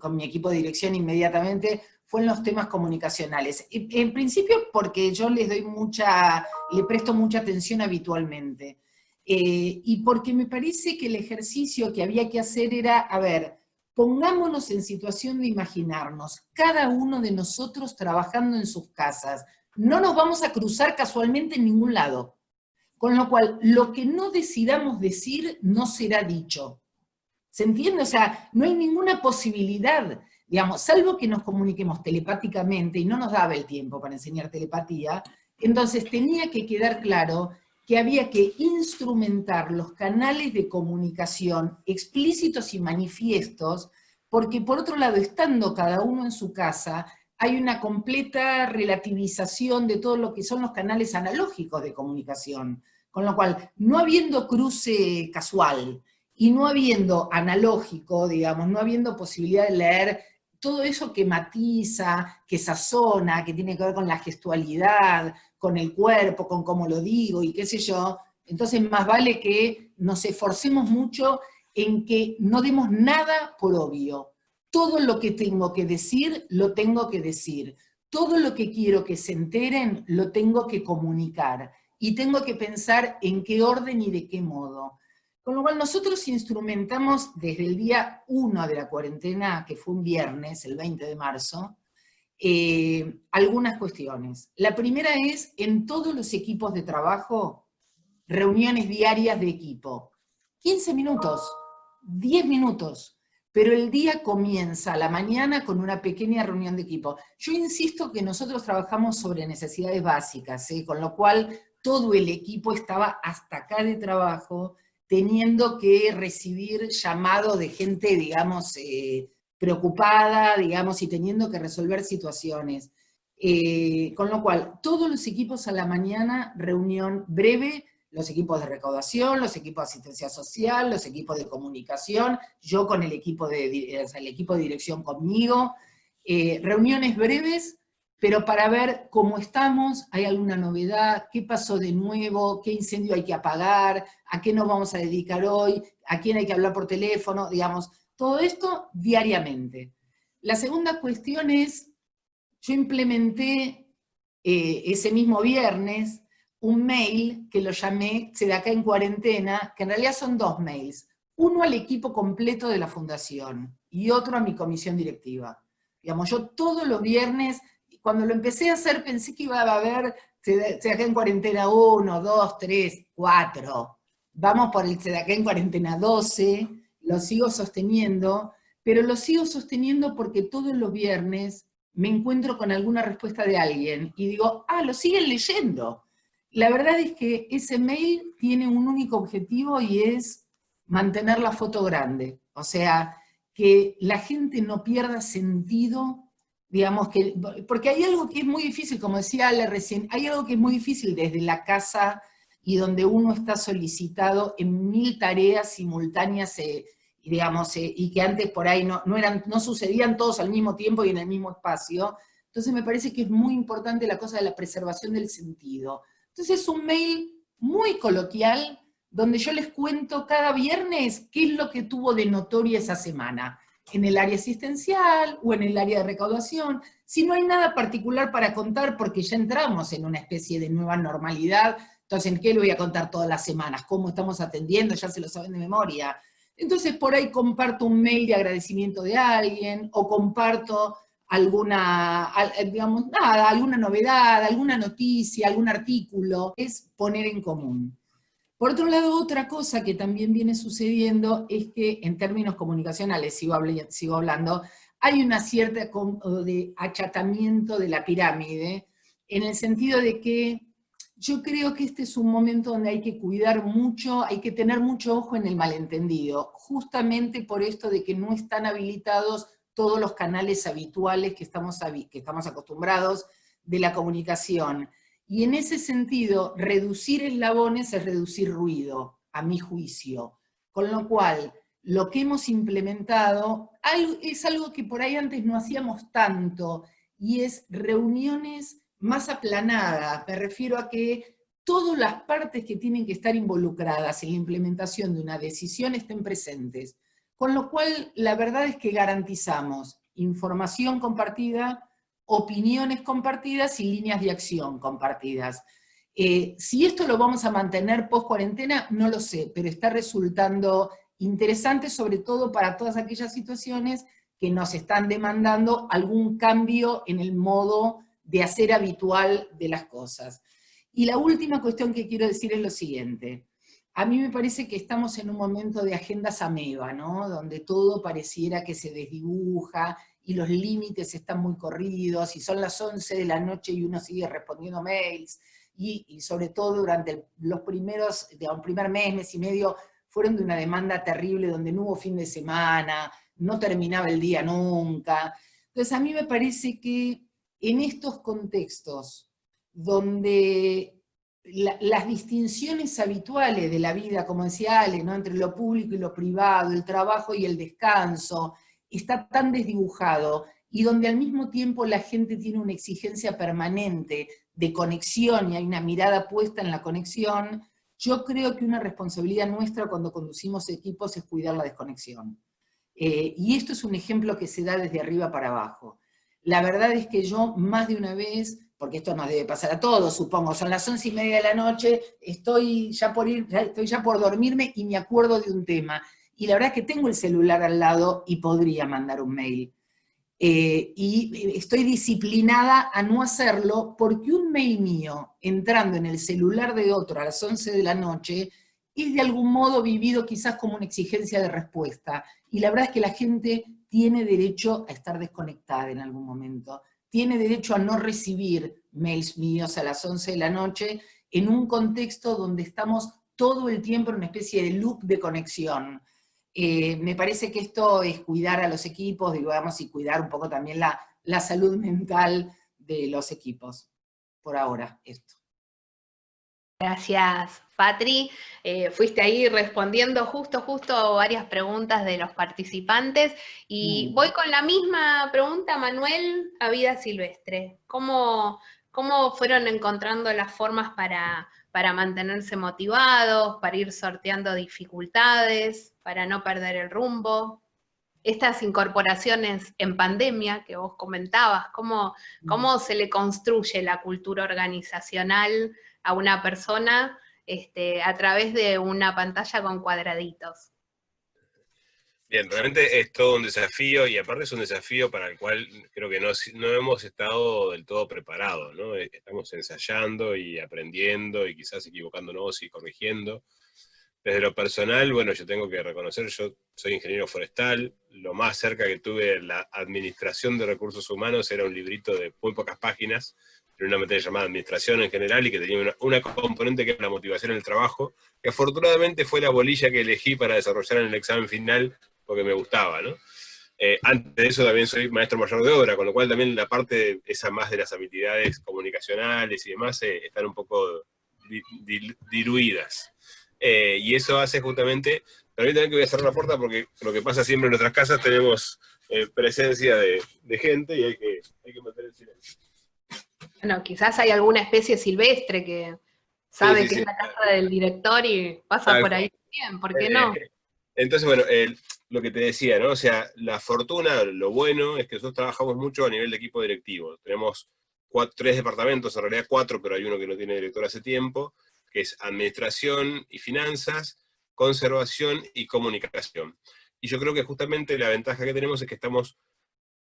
con mi equipo de dirección inmediatamente, fue en los temas comunicacionales. En principio porque yo le presto mucha atención habitualmente. Y porque me parece que el ejercicio que había que hacer era, a ver, pongámonos en situación de imaginarnos, cada uno de nosotros trabajando en sus casas. No nos vamos a cruzar casualmente en ningún lado. Con lo cual, lo que no decidamos decir no será dicho. ¿Se entiende? O sea, no hay ninguna posibilidad, digamos, salvo que nos comuniquemos telepáticamente, y no nos daba el tiempo para enseñar telepatía, entonces tenía que quedar claro que había que instrumentar los canales de comunicación explícitos y manifiestos, porque por otro lado, estando cada uno en su casa, hay una completa relativización de todo lo que son los canales analógicos de comunicación, con lo cual, no habiendo cruce casual, y no habiendo analógico, digamos, no habiendo posibilidad de leer todo eso que matiza, que sazona, que tiene que ver con la gestualidad, con el cuerpo, con cómo lo digo y qué sé yo, entonces más vale que nos esforcemos mucho en que no demos nada por obvio. Todo lo que tengo que decir, lo tengo que decir. Todo lo que quiero que se enteren, lo tengo que comunicar. Y tengo que pensar en qué orden y de qué modo. Con lo cual nosotros instrumentamos desde el día 1 de la cuarentena, que fue un viernes, el 20 de marzo, algunas cuestiones. La primera es, en todos los equipos de trabajo, reuniones diarias de equipo. 15 minutos, 10 minutos, pero el día comienza a la mañana con una pequeña reunión de equipo. Yo insisto que nosotros trabajamos sobre necesidades básicas, con lo cual todo el equipo estaba hasta acá de trabajo, teniendo que recibir llamado de gente, digamos, preocupada, digamos, y teniendo que resolver situaciones. Con lo cual, todos los equipos a la mañana, reunión breve, los equipos de recaudación, los equipos de asistencia social, los equipos de comunicación, yo con el equipo de dirección conmigo, reuniones breves, pero para ver cómo estamos, hay alguna novedad, qué pasó de nuevo, qué incendio hay que apagar, a qué nos vamos a dedicar hoy, a quién hay que hablar por teléfono, digamos, todo esto diariamente. La segunda cuestión es, yo implementé ese mismo viernes un mail que lo llamé Sedacá en cuarentena, que en realidad son 2 mails, uno al equipo completo de la fundación y otro a mi comisión directiva. Digamos, yo todos los viernes, cuando lo empecé a hacer, pensé que iba a haber Sedacá en cuarentena 1, 2, 3, 4. Vamos por el Sedacá en cuarentena 12, lo sigo sosteniendo, pero lo sigo sosteniendo porque todos los viernes me encuentro con alguna respuesta de alguien y digo, lo siguen leyendo. La verdad es que ese mail tiene un único objetivo y es mantener la foto grande. O sea, que la gente no pierda sentido, digamos, porque hay algo que es muy difícil, como decía Ale recién, hay algo que es muy difícil desde la casa y donde uno está solicitado en 1000 tareas simultáneas, digamos, y que antes por ahí no sucedían todos al mismo tiempo y en el mismo espacio. Entonces me parece que es muy importante la cosa de la preservación del sentido. Entonces es un mail muy coloquial, donde yo les cuento cada viernes qué es lo que tuvo de notoria esa semana, en el área asistencial o en el área de recaudación. Si no hay nada particular para contar, porque ya entramos en una especie de nueva normalidad, entonces, ¿en qué le voy a contar todas las semanas? ¿Cómo estamos atendiendo? Ya se lo saben de memoria. Entonces por ahí comparto un mail de agradecimiento de alguien, o comparto alguna, digamos, nada, alguna novedad, alguna noticia, algún artículo, es poner en común. Por otro lado, otra cosa que también viene sucediendo es que en términos comunicacionales, sigo hablando, hay una cierta de achatamiento de la pirámide, en el sentido de que yo creo que este es un momento donde hay que cuidar mucho, hay que tener mucho ojo en el malentendido, justamente por esto de que no están habilitados todos los canales habituales que estamos acostumbrados de la comunicación. Y en ese sentido, reducir eslabones es reducir ruido, a mi juicio. Con lo cual, lo que hemos implementado es algo que por ahí antes no hacíamos tanto, y es reuniones más aplanadas. Me refiero a que todas las partes que tienen que estar involucradas en la implementación de una decisión estén presentes. Con lo cual, la verdad es que garantizamos información compartida, opiniones compartidas y líneas de acción compartidas. Si esto lo vamos a mantener post cuarentena, no lo sé, pero está resultando interesante, sobre todo para todas aquellas situaciones que nos están demandando algún cambio en el modo de hacer habitual de las cosas. Y la última cuestión que quiero decir es lo siguiente. A mí me parece que estamos en un momento de agendas ameba, ¿no? Donde todo pareciera que se desdibuja y los límites están muy corridos, y son las 11 de la noche y uno sigue respondiendo mails, y sobre todo durante los primeros, digamos, primer mes y medio, fueron de una demanda terrible, donde no hubo fin de semana, no terminaba el día nunca. Entonces a mí me parece que en estos contextos, donde las distinciones habituales de la vida, como decía Ale, ¿no? Entre lo público y lo privado, el trabajo y el descanso, está tan desdibujado, y donde al mismo tiempo la gente tiene una exigencia permanente de conexión y hay una mirada puesta en la conexión, yo creo que una responsabilidad nuestra cuando conducimos equipos es cuidar la desconexión. Y esto es un ejemplo que se da desde arriba para abajo. La verdad es que yo más de una vez, porque esto nos debe pasar a todos, supongo, son las 11:30 de la noche, estoy ya por dormirme y me acuerdo de un tema. Y la verdad es que tengo el celular al lado y podría mandar un mail. Y estoy disciplinada a no hacerlo, porque un mail mío entrando en el celular de otro a las 11 de la noche es de algún modo vivido quizás como una exigencia de respuesta. Y la verdad es que la gente tiene derecho a estar desconectada en algún momento. Tiene derecho a no recibir mails míos a las 11 de la noche en un contexto donde estamos todo el tiempo en una especie de loop de conexión. Me parece que esto es cuidar a los equipos, digamos, y cuidar un poco también la salud mental de los equipos. Por ahora, esto. Gracias, Patri. Fuiste ahí respondiendo justo varias preguntas de los participantes. Y voy con la misma pregunta, Manuel, a Vida Silvestre. ¿Cómo fueron encontrando las formas para mantenerse motivados, para ir sorteando dificultades, para no perder el rumbo? Estas incorporaciones en pandemia que vos comentabas, ¿cómo se le construye la cultura organizacional a una persona a través de una pantalla con cuadraditos? Bien, realmente es todo un desafío, y aparte es un desafío para el cual creo que no hemos estado del todo preparados, ¿no? Estamos ensayando y aprendiendo y quizás equivocándonos y corrigiendo. Desde lo personal, bueno, yo tengo que reconocer, yo soy ingeniero forestal, lo más cerca que tuve de la administración de recursos humanos era un librito de muy pocas páginas, en una materia llamada administración en general, y que tenía una componente que era la motivación en el trabajo, que afortunadamente fue la bolilla que elegí para desarrollar en el examen final, porque me gustaba, ¿no? Antes de eso también soy maestro mayor de obra, con lo cual también la parte esa más de las habilidades comunicacionales y demás están un poco diluidas. Y eso hace justamente, también que voy a cerrar la puerta, porque lo que pasa siempre en nuestras casas, tenemos presencia de gente y hay que mantener el silencio. Bueno, quizás hay alguna especie silvestre que sabe que es la casa del director y pasa por ahí bien, ¿por qué no? Entonces, bueno, lo que te decía, ¿no? O sea, la fortuna, lo bueno, es que nosotros trabajamos mucho a nivel de equipo directivo. Tenemos 3 departamentos, en realidad 4, pero hay uno que no tiene director hace tiempo, que es administración y finanzas, conservación y comunicación. Y yo creo que justamente la ventaja que tenemos es que estamos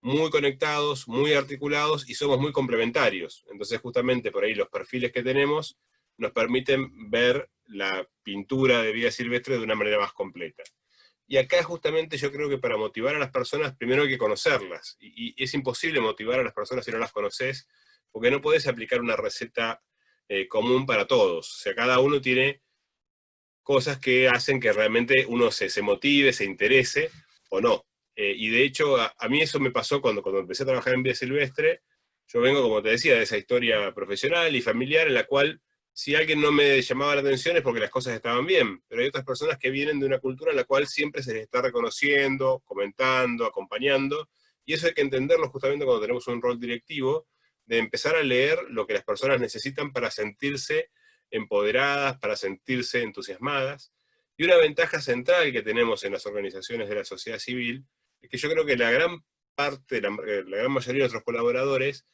muy conectados, muy articulados y somos muy complementarios. Entonces justamente por ahí los perfiles que tenemos nos permiten ver la pintura de vida silvestre de una manera más completa. Y acá justamente yo creo que para motivar a las personas, primero hay que conocerlas, y es imposible motivar a las personas si no las conoces, porque no podés aplicar una receta común para todos. O sea, cada uno tiene cosas que hacen que realmente uno se motive, se interese, o no. Y de hecho, a mí eso me pasó cuando empecé a trabajar en vida silvestre. Yo vengo, como te decía, de esa historia profesional y familiar en la cual si alguien no me llamaba la atención es porque las cosas estaban bien, pero hay otras personas que vienen de una cultura en la cual siempre se les está reconociendo, comentando, acompañando, y eso hay que entenderlo justamente cuando tenemos un rol directivo, de empezar a leer lo que las personas necesitan para sentirse empoderadas, para sentirse entusiasmadas. Y una ventaja central que tenemos en las organizaciones de la sociedad civil es que yo creo que la gran parte, la gran mayoría de nuestros colaboradores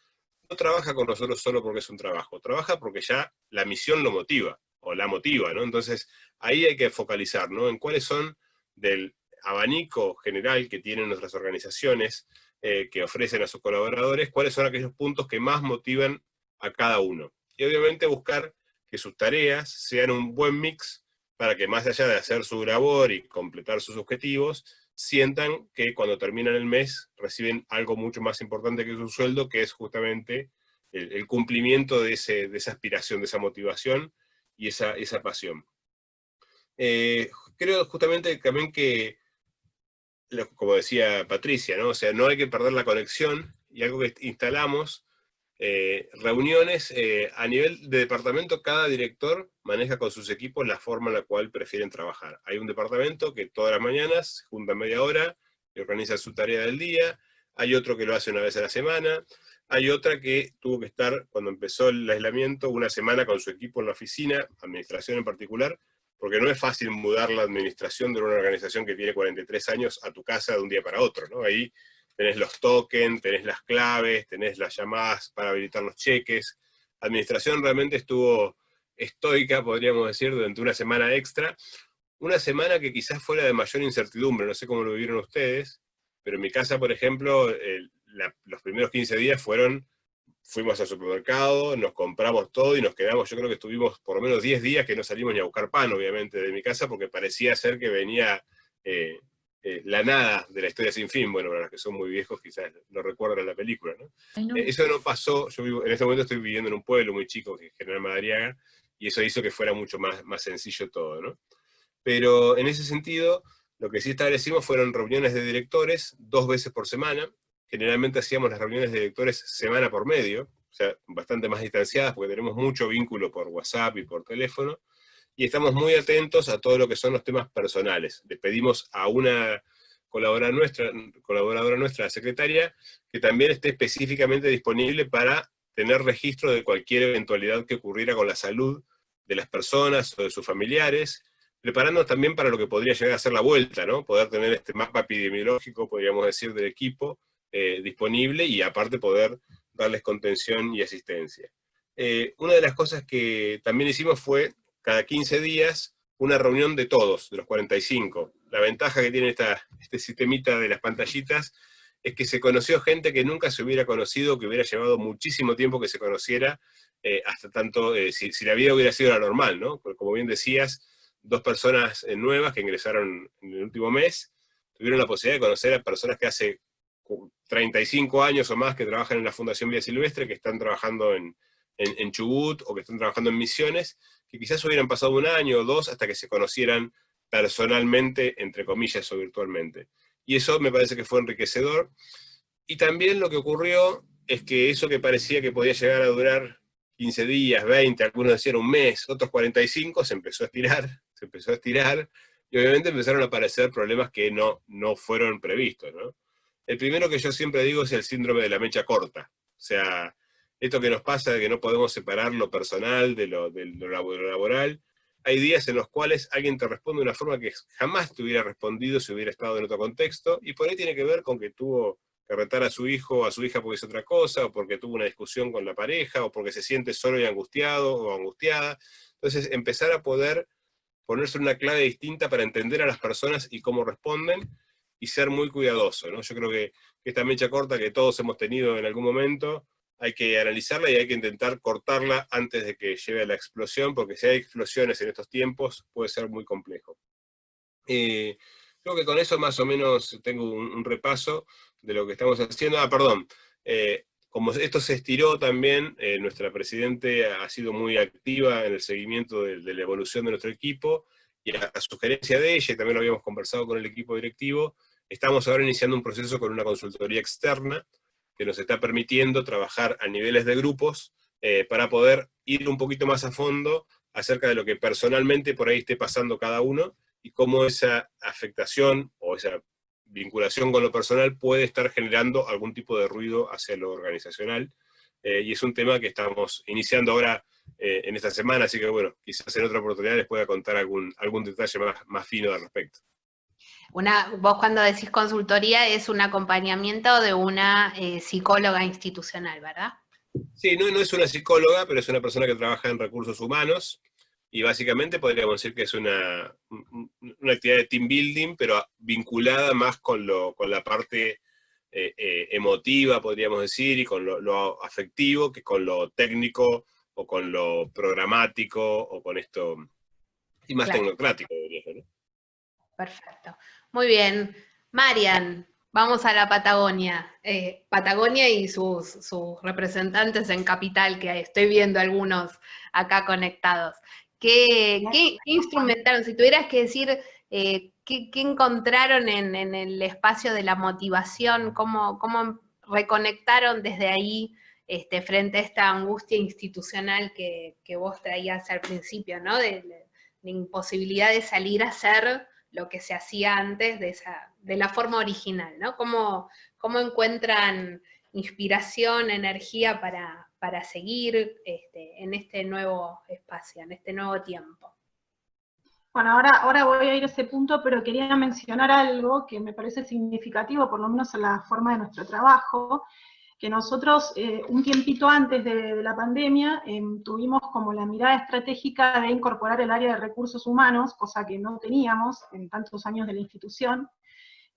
no trabaja con nosotros solo porque es un trabajo, trabaja porque ya la misión lo motiva, o la motiva, ¿no? Entonces, ahí hay que focalizar, ¿no? En cuáles son del abanico general que tienen nuestras organizaciones, que ofrecen a sus colaboradores, cuáles son aquellos puntos que más motivan a cada uno. Y obviamente buscar que sus tareas sean un buen mix para que más allá de hacer su labor y completar sus objetivos, sientan que cuando terminan el mes reciben algo mucho más importante que su sueldo, que es justamente el cumplimiento de esa aspiración, de esa motivación y esa pasión. Creo justamente también que, como decía Patricia, ¿no? O sea, no hay que perder la conexión, y algo que instalamos, reuniones a nivel de departamento. Cada director maneja con sus equipos la forma en la cual prefieren trabajar. Hay un departamento que todas las mañanas se junta media hora y organiza su tarea del día, hay otro que lo hace una vez a la semana, hay otra que tuvo que estar, cuando empezó el aislamiento, una semana con su equipo en la oficina, administración en particular, porque no es fácil mudar la administración de una organización que tiene 43 años a tu casa de un día para otro, ¿no? Ahí tenés los tokens, tenés las claves, tenés las llamadas para habilitar los cheques. Administración realmente estuvo estoica, podríamos decir, durante una semana extra. Una semana que quizás fuera de mayor incertidumbre, no sé cómo lo vivieron ustedes, pero en mi casa, por ejemplo, los primeros 15 días fuimos al supermercado, nos compramos todo y nos quedamos, yo creo que estuvimos por lo menos 10 días que no salimos ni a buscar pan, obviamente, de mi casa, porque parecía ser que venía la nada de la historia sin fin. Bueno, para los que son muy viejos quizás lo recuerdan la película, ¿no? Eso no pasó. Yo en este momento estoy viviendo en un pueblo muy chico, que es General Madariaga, y eso hizo que fuera mucho más sencillo todo, ¿no? Pero en ese sentido, lo que sí establecimos fueron reuniones de directores 2 veces por semana. Generalmente hacíamos las reuniones de directores semana por medio, o sea, bastante más distanciadas, porque tenemos mucho vínculo por WhatsApp y por teléfono, y estamos muy atentos a todo lo que son los temas personales. Les pedimos a una colaboradora nuestra, la secretaria, que también esté específicamente disponible para tener registro de cualquier eventualidad que ocurriera con la salud de las personas o de sus familiares, preparándonos también para lo que podría llegar a ser la vuelta, ¿no? Poder tener este mapa epidemiológico, podríamos decir, del equipo disponible, y aparte poder darles contención y asistencia. Una de las cosas que también hicimos fue, cada 15 días, una reunión de todos, de los 45. La ventaja que tiene este sistemita de las pantallitas es que se conoció gente que nunca se hubiera conocido, que hubiera llevado muchísimo tiempo que se conociera, hasta tanto, si la vida hubiera sido la normal, ¿no? Porque, como bien decías, 2 personas nuevas que ingresaron en el último mes, tuvieron la posibilidad de conocer a personas que hace 35 años o más que trabajan en la Fundación Vida Silvestre, que están trabajando en Chubut, o que están trabajando en Misiones, que quizás hubieran pasado 1 año o 2 hasta que se conocieran personalmente, entre comillas, o virtualmente. Y eso me parece que fue enriquecedor. Y también lo que ocurrió es que eso que parecía que podía llegar a durar 15 días, 20, algunos decían un mes, otros 45, se empezó a estirar, y obviamente empezaron a aparecer problemas que no fueron previstos, ¿no? El primero que yo siempre digo es el síndrome de la mecha corta. O sea, esto que nos pasa de que no podemos separar lo personal de lo laboral. Hay días en los cuales alguien te responde de una forma que jamás te hubiera respondido si hubiera estado en otro contexto, y por ahí tiene que ver con que tuvo que retar a su hijo o a su hija porque es otra cosa, o porque tuvo una discusión con la pareja, o porque se siente solo y angustiado o angustiada. Entonces, empezar a poder ponerse en una clave distinta para entender a las personas y cómo responden, y ser muy cuidadoso, ¿no? Yo creo que esta mecha corta que todos hemos tenido en algún momento, hay que analizarla y hay que intentar cortarla antes de que lleve a la explosión, porque si hay explosiones en estos tiempos, puede ser muy complejo. Creo que con eso más o menos tengo un repaso de lo que estamos haciendo. Perdón, como esto se estiró también, nuestra presidente ha sido muy activa en el seguimiento de la evolución de nuestro equipo, y a sugerencia de ella, y también lo habíamos conversado con el equipo directivo, estamos ahora iniciando un proceso con una consultoría externa que nos está permitiendo trabajar a niveles de grupos para poder ir un poquito más a fondo acerca de lo que personalmente por ahí esté pasando cada uno, y cómo esa afectación o esa vinculación con lo personal puede estar generando algún tipo de ruido hacia lo organizacional, y es un tema que estamos iniciando ahora en esta semana, así que bueno, quizás en otra oportunidad les pueda contar algún detalle más fino al respecto. Vos cuando decís consultoría es un acompañamiento de una psicóloga institucional, ¿verdad? Sí, no es una psicóloga, pero es una persona que trabaja en recursos humanos, y básicamente podríamos decir que es una actividad de team building, pero vinculada más con la parte emotiva, podríamos decir, y con lo afectivo, que con lo técnico, o con lo programático, o con esto, y más Claro. tecnocrático, debería ser, ¿no? Perfecto. Muy bien. Marian, vamos a la Patagonia. Patagonia y sus representantes en Capital, que estoy viendo algunos acá conectados. ¿Qué instrumentaron? Si tuvieras que decir, ¿qué encontraron en el espacio de la motivación? ¿Cómo reconectaron desde ahí frente a esta angustia institucional que vos traías al principio, ¿no? De la imposibilidad de salir a hacer lo que se hacía antes de la forma original, ¿no? ¿Cómo encuentran inspiración, energía para seguir en este nuevo espacio, en este nuevo tiempo? Bueno, ahora voy a ir a ese punto, pero quería mencionar algo que me parece significativo, por lo menos en la forma de nuestro trabajo, que nosotros un tiempito antes de la pandemia tuvimos como la mirada estratégica de incorporar el área de recursos humanos, cosa que no teníamos en tantos años de la institución,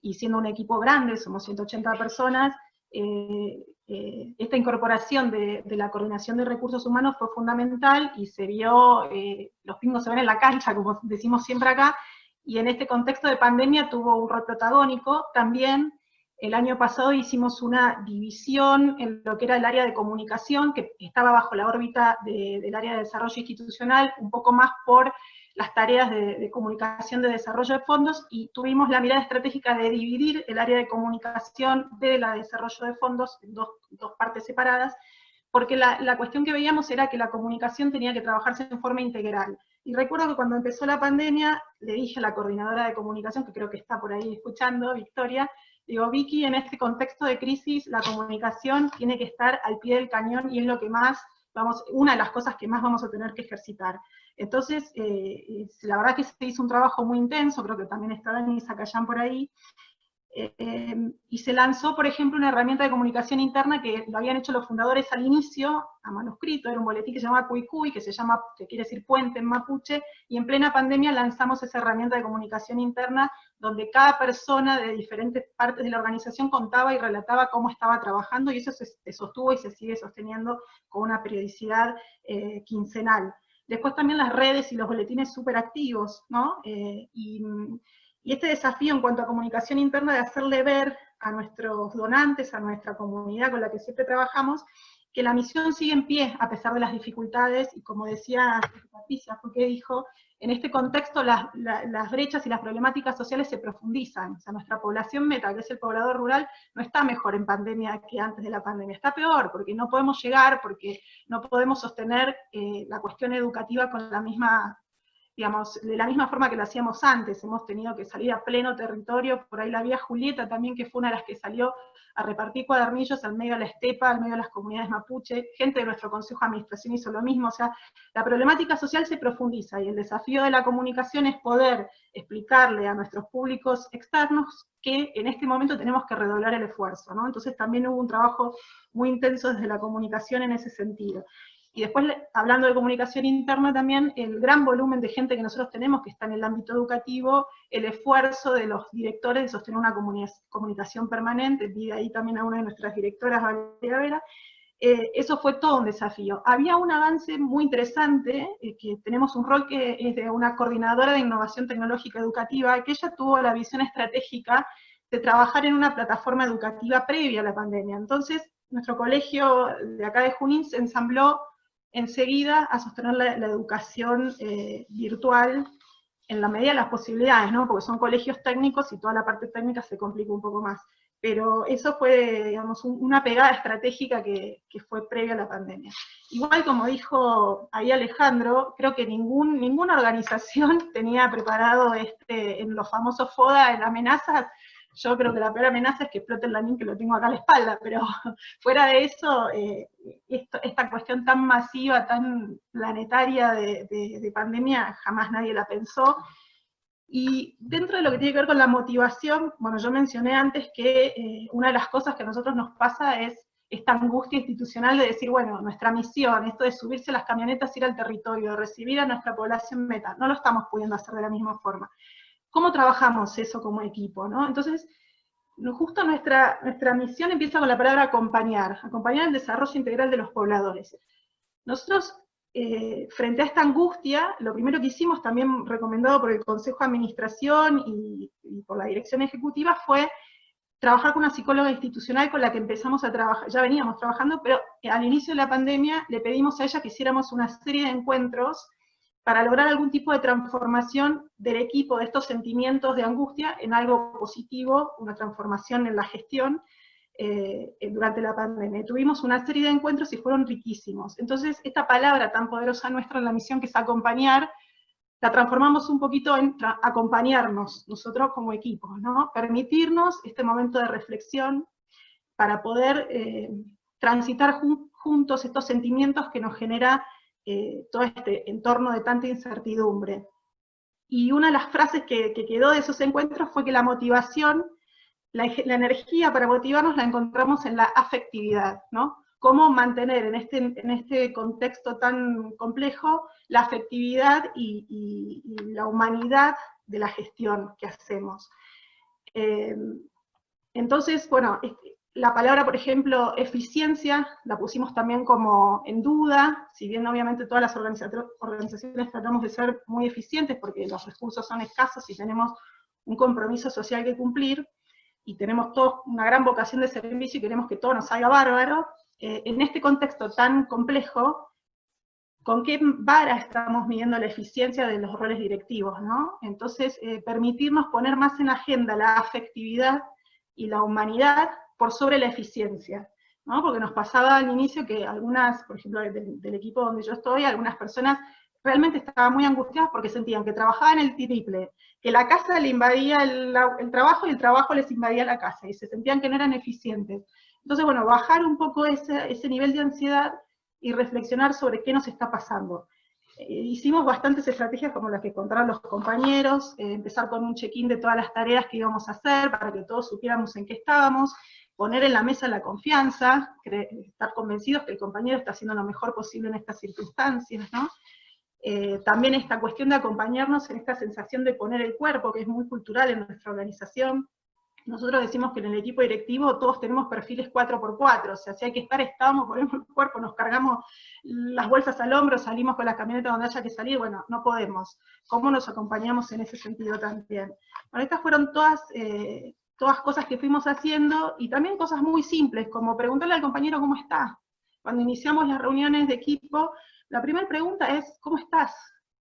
y siendo un equipo grande, somos 180 personas, esta incorporación de la coordinación de recursos humanos fue fundamental, y se vio, los pingos se ven en la cancha, como decimos siempre acá, y en este contexto de pandemia tuvo un rol protagónico. También el año pasado hicimos una división en lo que era el área de comunicación, que estaba bajo la órbita del área de desarrollo institucional, un poco más por las tareas de comunicación de desarrollo de fondos, y tuvimos la mirada estratégica de dividir el área de comunicación de la de desarrollo de fondos en dos partes separadas, porque la cuestión que veíamos era que la comunicación tenía que trabajarse en forma integral. Y recuerdo que cuando empezó la pandemia, le dije a la coordinadora de comunicación, que creo que está por ahí escuchando, Victoria, digo, Vicky, en este contexto de crisis, la comunicación tiene que estar al pie del cañón, y es lo que más una de las cosas que más vamos a tener que ejercitar. Entonces, la verdad que se hizo un trabajo muy intenso, creo que también está Dani Zacayán por ahí, y se lanzó, por ejemplo, una herramienta de comunicación interna que lo habían hecho los fundadores al inicio, a manuscrito, era un boletín que se llama Cuy Cuy, que quiere decir puente en mapuche, y en plena pandemia lanzamos esa herramienta de comunicación interna, donde cada persona de diferentes partes de la organización contaba y relataba cómo estaba trabajando, y eso se sostuvo y se sigue sosteniendo con una periodicidad quincenal. Después también las redes y los boletines súper activos, ¿no? Y este desafío en cuanto a comunicación interna de hacerle ver a nuestros donantes, a nuestra comunidad con la que siempre trabajamos, que la misión sigue en pie a pesar de las dificultades, y como decía Patricia, porque dijo, en este contexto las brechas y las problemáticas sociales se profundizan. O sea, nuestra población meta, que es el poblador rural, no está mejor en pandemia que antes de la pandemia, está peor, porque no podemos llegar, porque no podemos sostener la cuestión educativa con la misma, digamos, de la misma forma que lo hacíamos antes. Hemos tenido que salir a pleno territorio, por ahí la vía Julieta también, que fue una de las que salió a repartir cuadernillos al medio de la estepa, al medio de las comunidades mapuche, gente de nuestro consejo de administración hizo lo mismo. O sea, la problemática social se profundiza, y el desafío de la comunicación es poder explicarle a nuestros públicos externos que en este momento tenemos que redoblar el esfuerzo, ¿no? Entonces también hubo un trabajo muy intenso desde la comunicación en ese sentido. Y después, hablando de comunicación interna también, el gran volumen de gente que nosotros tenemos que está en el ámbito educativo, el esfuerzo de los directores de sostener una comunicación permanente, vi ahí también a una de nuestras directoras, Valeria Vera, eso fue todo un desafío. Había un avance muy interesante, que tenemos un rol que es de una coordinadora de innovación tecnológica educativa, que ella tuvo la visión estratégica de trabajar en una plataforma educativa previa a la pandemia. Entonces, nuestro colegio de acá de Junín se ensambló enseguida a sostener la educación virtual en la medida de las posibilidades, ¿no? Porque son colegios técnicos y toda la parte técnica se complica un poco más. Pero eso fue, digamos, una pegada estratégica que fue previa a la pandemia. Igual, como dijo ahí Alejandro, creo que ninguna organización tenía preparado en los famosos FODA, en amenazas. Yo creo que la peor amenaza es que explote el Lanín, que lo tengo acá a la espalda, pero fuera de eso, esta cuestión tan masiva, tan planetaria de pandemia, jamás nadie la pensó. Y dentro de lo que tiene que ver con la motivación, bueno, yo mencioné antes que una de las cosas que a nosotros nos pasa es esta angustia institucional de decir, bueno, nuestra misión, esto de subirse a las camionetas, ir al territorio, de recibir a nuestra población meta, no lo estamos pudiendo hacer de la misma forma. ¿Cómo trabajamos eso como equipo, no? Entonces, justo nuestra misión empieza con la palabra acompañar el desarrollo integral de los pobladores. Nosotros, frente a esta angustia, lo primero que hicimos, también recomendado por el Consejo de Administración y por la Dirección Ejecutiva, fue trabajar con una psicóloga institucional con la que empezamos a trabajar, ya veníamos trabajando, pero al inicio de la pandemia le pedimos a ella que hiciéramos una serie de encuentros para lograr algún tipo de transformación del equipo, de estos sentimientos de angustia, en algo positivo, una transformación en la gestión, durante la pandemia. Tuvimos una serie de encuentros y fueron riquísimos. Entonces, esta palabra tan poderosa nuestra en la misión, que es acompañar, la transformamos un poquito en acompañarnos, nosotros como equipo, ¿no? Permitirnos este momento de reflexión para poder transitar juntos estos sentimientos que nos genera todo este entorno de tanta incertidumbre. Y una de las frases que quedó de esos encuentros fue que la motivación, la energía para motivarnos la encontramos en la afectividad, ¿no? Cómo mantener en este contexto tan complejo la afectividad y la humanidad de la gestión que hacemos. Entonces, bueno, la palabra, por ejemplo, eficiencia, la pusimos también como en duda, si bien obviamente todas las organizaciones tratamos de ser muy eficientes porque los recursos son escasos y tenemos un compromiso social que cumplir, y tenemos todos una gran vocación de servicio y queremos que todo nos salga bárbaro, en este contexto tan complejo, ¿con qué vara estamos midiendo la eficiencia de los roles directivos, ¿no? Entonces, permitirnos poner más en agenda la afectividad y la humanidad por sobre la eficiencia, ¿no? Porque nos pasaba al inicio que algunas, por ejemplo, del equipo donde yo estoy, algunas personas realmente estaban muy angustiadas porque sentían que trabajaban el triple, que la casa le invadía el trabajo y el trabajo les invadía la casa, y se sentían que no eran eficientes. Entonces, bueno, bajar un poco ese nivel de ansiedad y reflexionar sobre qué nos está pasando. Hicimos bastantes estrategias como las que contaron los compañeros, empezar con un check-in de todas las tareas que íbamos a hacer para que todos supiéramos en qué estábamos, poner en la mesa la confianza, estar convencidos que el compañero está haciendo lo mejor posible en estas circunstancias, ¿no? También esta cuestión de acompañarnos en esta sensación de poner el cuerpo, que es muy cultural en nuestra organización. Nosotros decimos que en el equipo directivo todos tenemos perfiles 4x4, o sea, si hay que estar, estamos, ponemos el cuerpo, nos cargamos las bolsas al hombro, salimos con la camioneta donde haya que salir, bueno, no podemos. ¿Cómo nos acompañamos en ese sentido también? Bueno, estas fueron todas cosas que fuimos haciendo, y también cosas muy simples, como preguntarle al compañero cómo está. Cuando iniciamos las reuniones de equipo, la primera pregunta es, ¿cómo estás?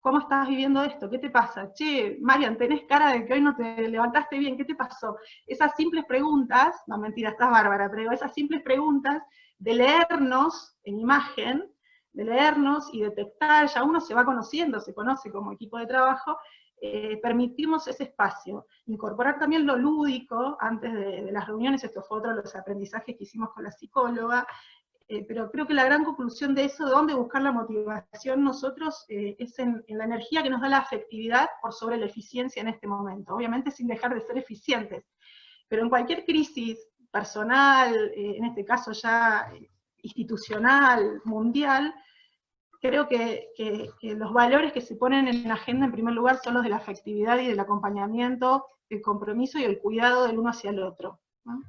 ¿Cómo estás viviendo esto? ¿Qué te pasa? Che, Marian, tenés cara de que hoy no te levantaste bien, ¿qué te pasó? Esas simples preguntas, no mentira, estás bárbara, pero esas simples preguntas de leernos en imagen, de leernos y detectar, ya uno se va conociendo, se conoce como equipo de trabajo, permitimos ese espacio. Incorporar también lo lúdico antes de las reuniones, esto fue otro de los aprendizajes que hicimos con la psicóloga, pero creo que la gran conclusión de eso, de dónde buscar la motivación nosotros, es en la energía que nos da la afectividad por sobre la eficiencia en este momento. Obviamente sin dejar de ser eficientes, pero en cualquier crisis personal, en este caso ya institucional, mundial, creo que los valores que se ponen en la agenda en primer lugar son los de la afectividad y del acompañamiento, el compromiso y el cuidado del uno hacia el otro, ¿no?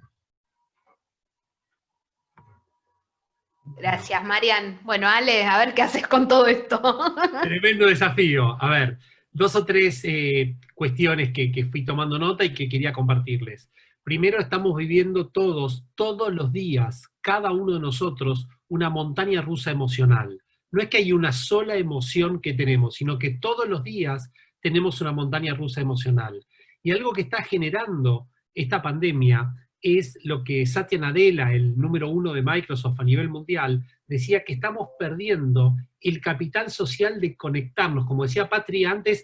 Gracias, Marian. Bueno, Ale, a ver qué haces con todo esto. Tremendo desafío. A ver, 2 o 3 cuestiones que fui tomando nota y que quería compartirles. Primero, estamos viviendo todos los días, cada uno de nosotros, una montaña rusa emocional. No es que hay una sola emoción que tenemos, sino que todos los días tenemos una montaña rusa emocional. Y algo que está generando esta pandemia es lo que Satya Nadella, el número 1 de Microsoft a nivel mundial, decía, que estamos perdiendo el capital social de conectarnos. Como decía Patri antes,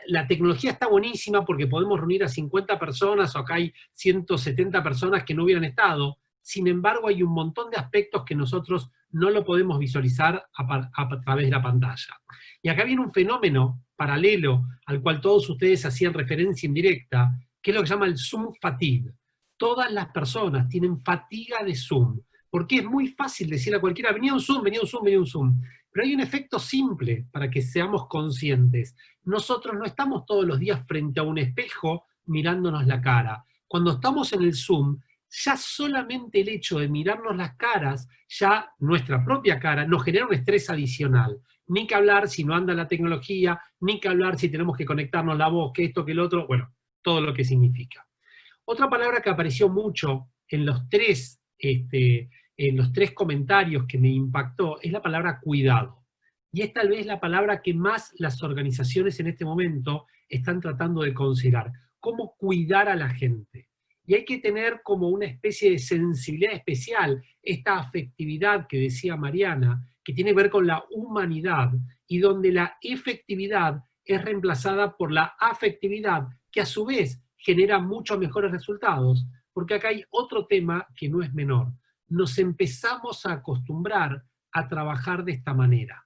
la tecnología está buenísima porque podemos reunir a 50 personas, o acá hay 170 personas que no hubieran estado. Sin embargo, hay un montón de aspectos que nosotros no lo podemos visualizar a través de la pantalla. Y acá viene un fenómeno paralelo al cual todos ustedes hacían referencia indirecta, que es lo que se llama el Zoom fatigue. Todas las personas tienen fatiga de Zoom, porque es muy fácil decir a cualquiera, venía un Zoom, venía un Zoom, venía un Zoom. Pero hay un efecto simple para que seamos conscientes. Nosotros no estamos todos los días frente a un espejo mirándonos la cara. Cuando estamos en el Zoom, ya solamente el hecho de mirarnos las caras, ya nuestra propia cara, nos genera un estrés adicional. Ni que hablar si no anda la tecnología, ni que hablar si tenemos que conectarnos la voz, que esto, que el otro, bueno, todo lo que significa. Otra palabra que apareció mucho en los tres comentarios que me impactó es la palabra cuidado. Y es tal vez la palabra que más las organizaciones en este momento están tratando de considerar. ¿Cómo cuidar a la gente? Y hay que tener como una especie de sensibilidad especial, esta afectividad que decía Mariana, que tiene que ver con la humanidad, y donde la efectividad es reemplazada por la afectividad, que a su vez genera muchos mejores resultados, porque acá hay otro tema que no es menor. Nos empezamos a acostumbrar a trabajar de esta manera.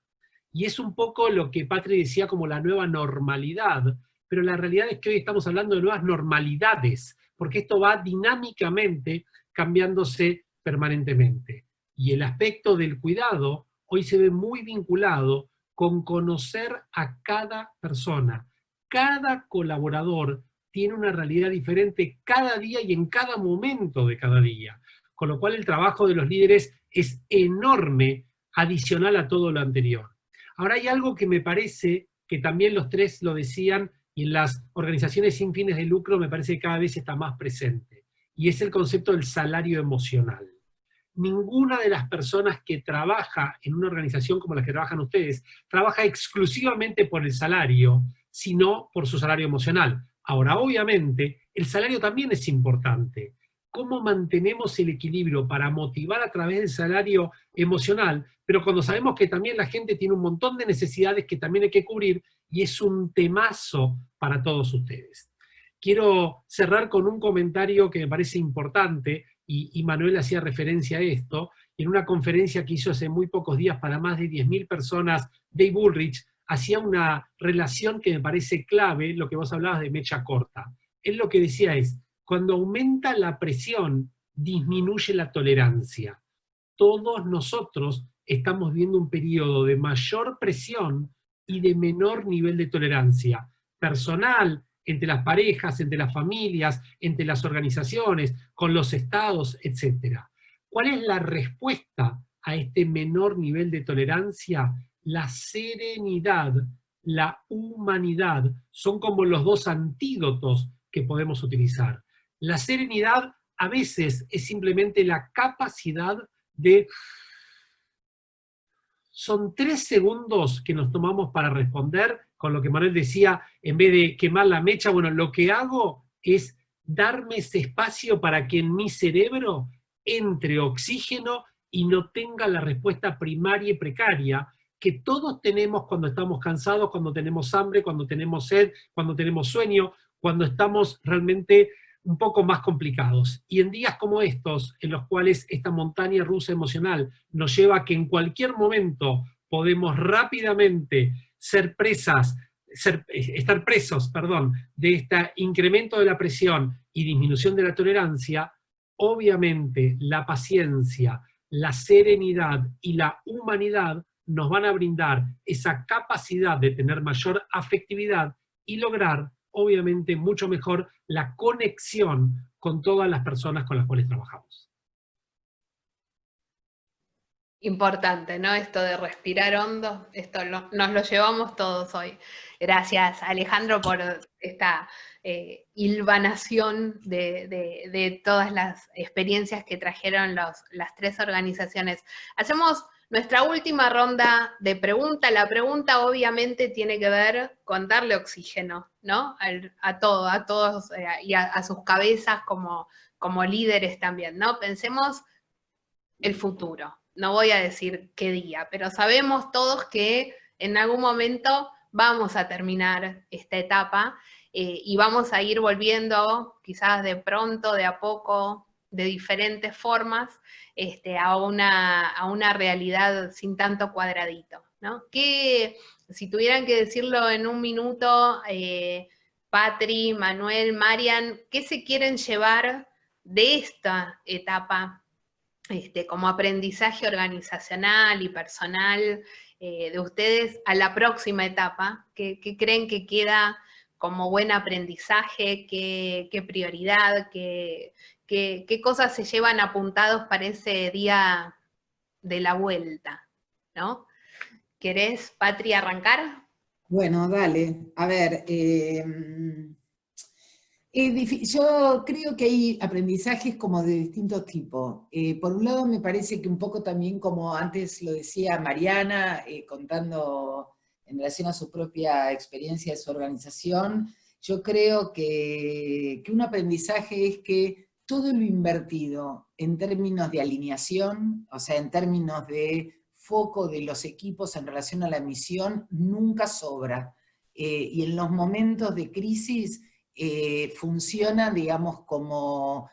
Y es un poco lo que Patri decía como la nueva normalidad, pero la realidad es que hoy estamos hablando de nuevas normalidades, porque esto va dinámicamente cambiándose permanentemente. Y el aspecto del cuidado hoy se ve muy vinculado con conocer a cada persona. Cada colaborador tiene una realidad diferente cada día y en cada momento de cada día. Con lo cual el trabajo de los líderes es enorme, adicional a todo lo anterior. Ahora hay algo que me parece que también los tres lo decían, y en las organizaciones sin fines de lucro me parece que cada vez está más presente, y es el concepto del salario emocional. Ninguna de las personas que trabaja en una organización como la que trabajan ustedes, trabaja exclusivamente por el salario, sino por su salario emocional. Ahora, obviamente, el salario también es importante. ¿Cómo mantenemos el equilibrio para motivar a través del salario emocional? Pero cuando sabemos que también la gente tiene un montón de necesidades que también hay que cubrir, y es un temazo para todos ustedes. Quiero cerrar con un comentario que me parece importante, y Manuel hacía referencia a esto, en una conferencia que hizo hace muy pocos días para más de 10.000 personas, Dave Ulrich hacía una relación que me parece clave, lo que vos hablabas de mecha corta. Él lo que decía es, cuando aumenta la presión, disminuye la tolerancia. Todos nosotros estamos viendo un periodo de mayor presión y de menor nivel de tolerancia personal, entre las parejas, entre las familias, entre las organizaciones, con los estados, etc. ¿Cuál es la respuesta a este menor nivel de tolerancia? La serenidad, la humanidad, son como los dos antídotos que podemos utilizar. La serenidad a veces es simplemente la capacidad de... Son 3 segundos que nos tomamos para responder, con lo que Manuel decía, en vez de quemar la mecha, bueno, lo que hago es darme ese espacio para que en mi cerebro entre oxígeno y no tenga la respuesta primaria y precaria que todos tenemos cuando estamos cansados, cuando tenemos hambre, cuando tenemos sed, cuando tenemos sueño, cuando estamos realmente un poco más complicados. Y en días como estos, en los cuales esta montaña rusa emocional nos lleva a que en cualquier momento podemos rápidamente estar presos, de este incremento de la presión y disminución de la tolerancia, obviamente la paciencia, la serenidad y la humanidad nos van a brindar esa capacidad de tener mayor afectividad y lograr, obviamente, mucho mejor la conexión con todas las personas con las cuales trabajamos. Importante, ¿no? Esto de respirar hondo, esto nos lo llevamos todos hoy. Gracias, Alejandro, por esta hilvanación de todas las experiencias que trajeron las tres organizaciones. Hacemos nuestra última ronda de preguntas. La pregunta obviamente tiene que ver con darle oxígeno, ¿no? A todos y a sus cabezas como líderes también, ¿no? Pensemos el futuro. No voy a decir qué día, pero sabemos todos que en algún momento vamos a terminar esta etapa y vamos a ir volviendo quizás de pronto, de a poco, de diferentes formas, a una realidad sin tanto cuadradito, ¿no? Que si tuvieran que decirlo en un minuto, Patri, Manuel, Marian, ¿qué se quieren llevar de esta etapa como aprendizaje organizacional y personal de ustedes a la próxima etapa? ¿Qué creen que queda como buen aprendizaje? ¿Qué prioridad? ¿Qué cosas se llevan apuntados para ese día de la vuelta? ¿No? ¿Querés, Patri, arrancar? Bueno, dale. A ver, yo creo que hay aprendizajes como de distintos tipos. Por un lado me parece que un poco también, como antes lo decía Mariana, contando en relación a su propia experiencia de su organización, yo creo que un aprendizaje es que todo lo invertido en términos de alineación, o sea, en términos de foco de los equipos en relación a la misión, nunca sobra. Y en los momentos de crisis, funciona, digamos, como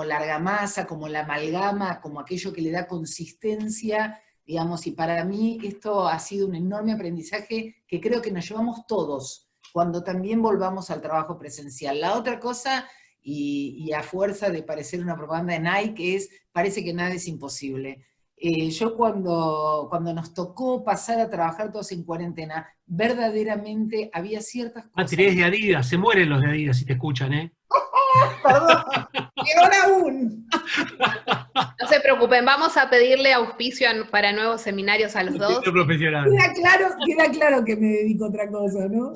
la argamasa, como la amalgama, como aquello que le da consistencia, digamos, y para mí esto ha sido un enorme aprendizaje que creo que nos llevamos todos, cuando también volvamos al trabajo presencial. La otra cosa, y a fuerza de parecer una propaganda de Nike, es, parece que nada es imposible. Yo cuando nos tocó pasar a trabajar todos en cuarentena, verdaderamente había ciertas cosas... Patri, es de Adidas, se mueren los de Adidas si te escuchan, ¿eh? Perdón, peor aún. No se preocupen, vamos a pedirle auspicio para nuevos seminarios a los dos. Profesional. Queda claro que me dedico a otra cosa, ¿no?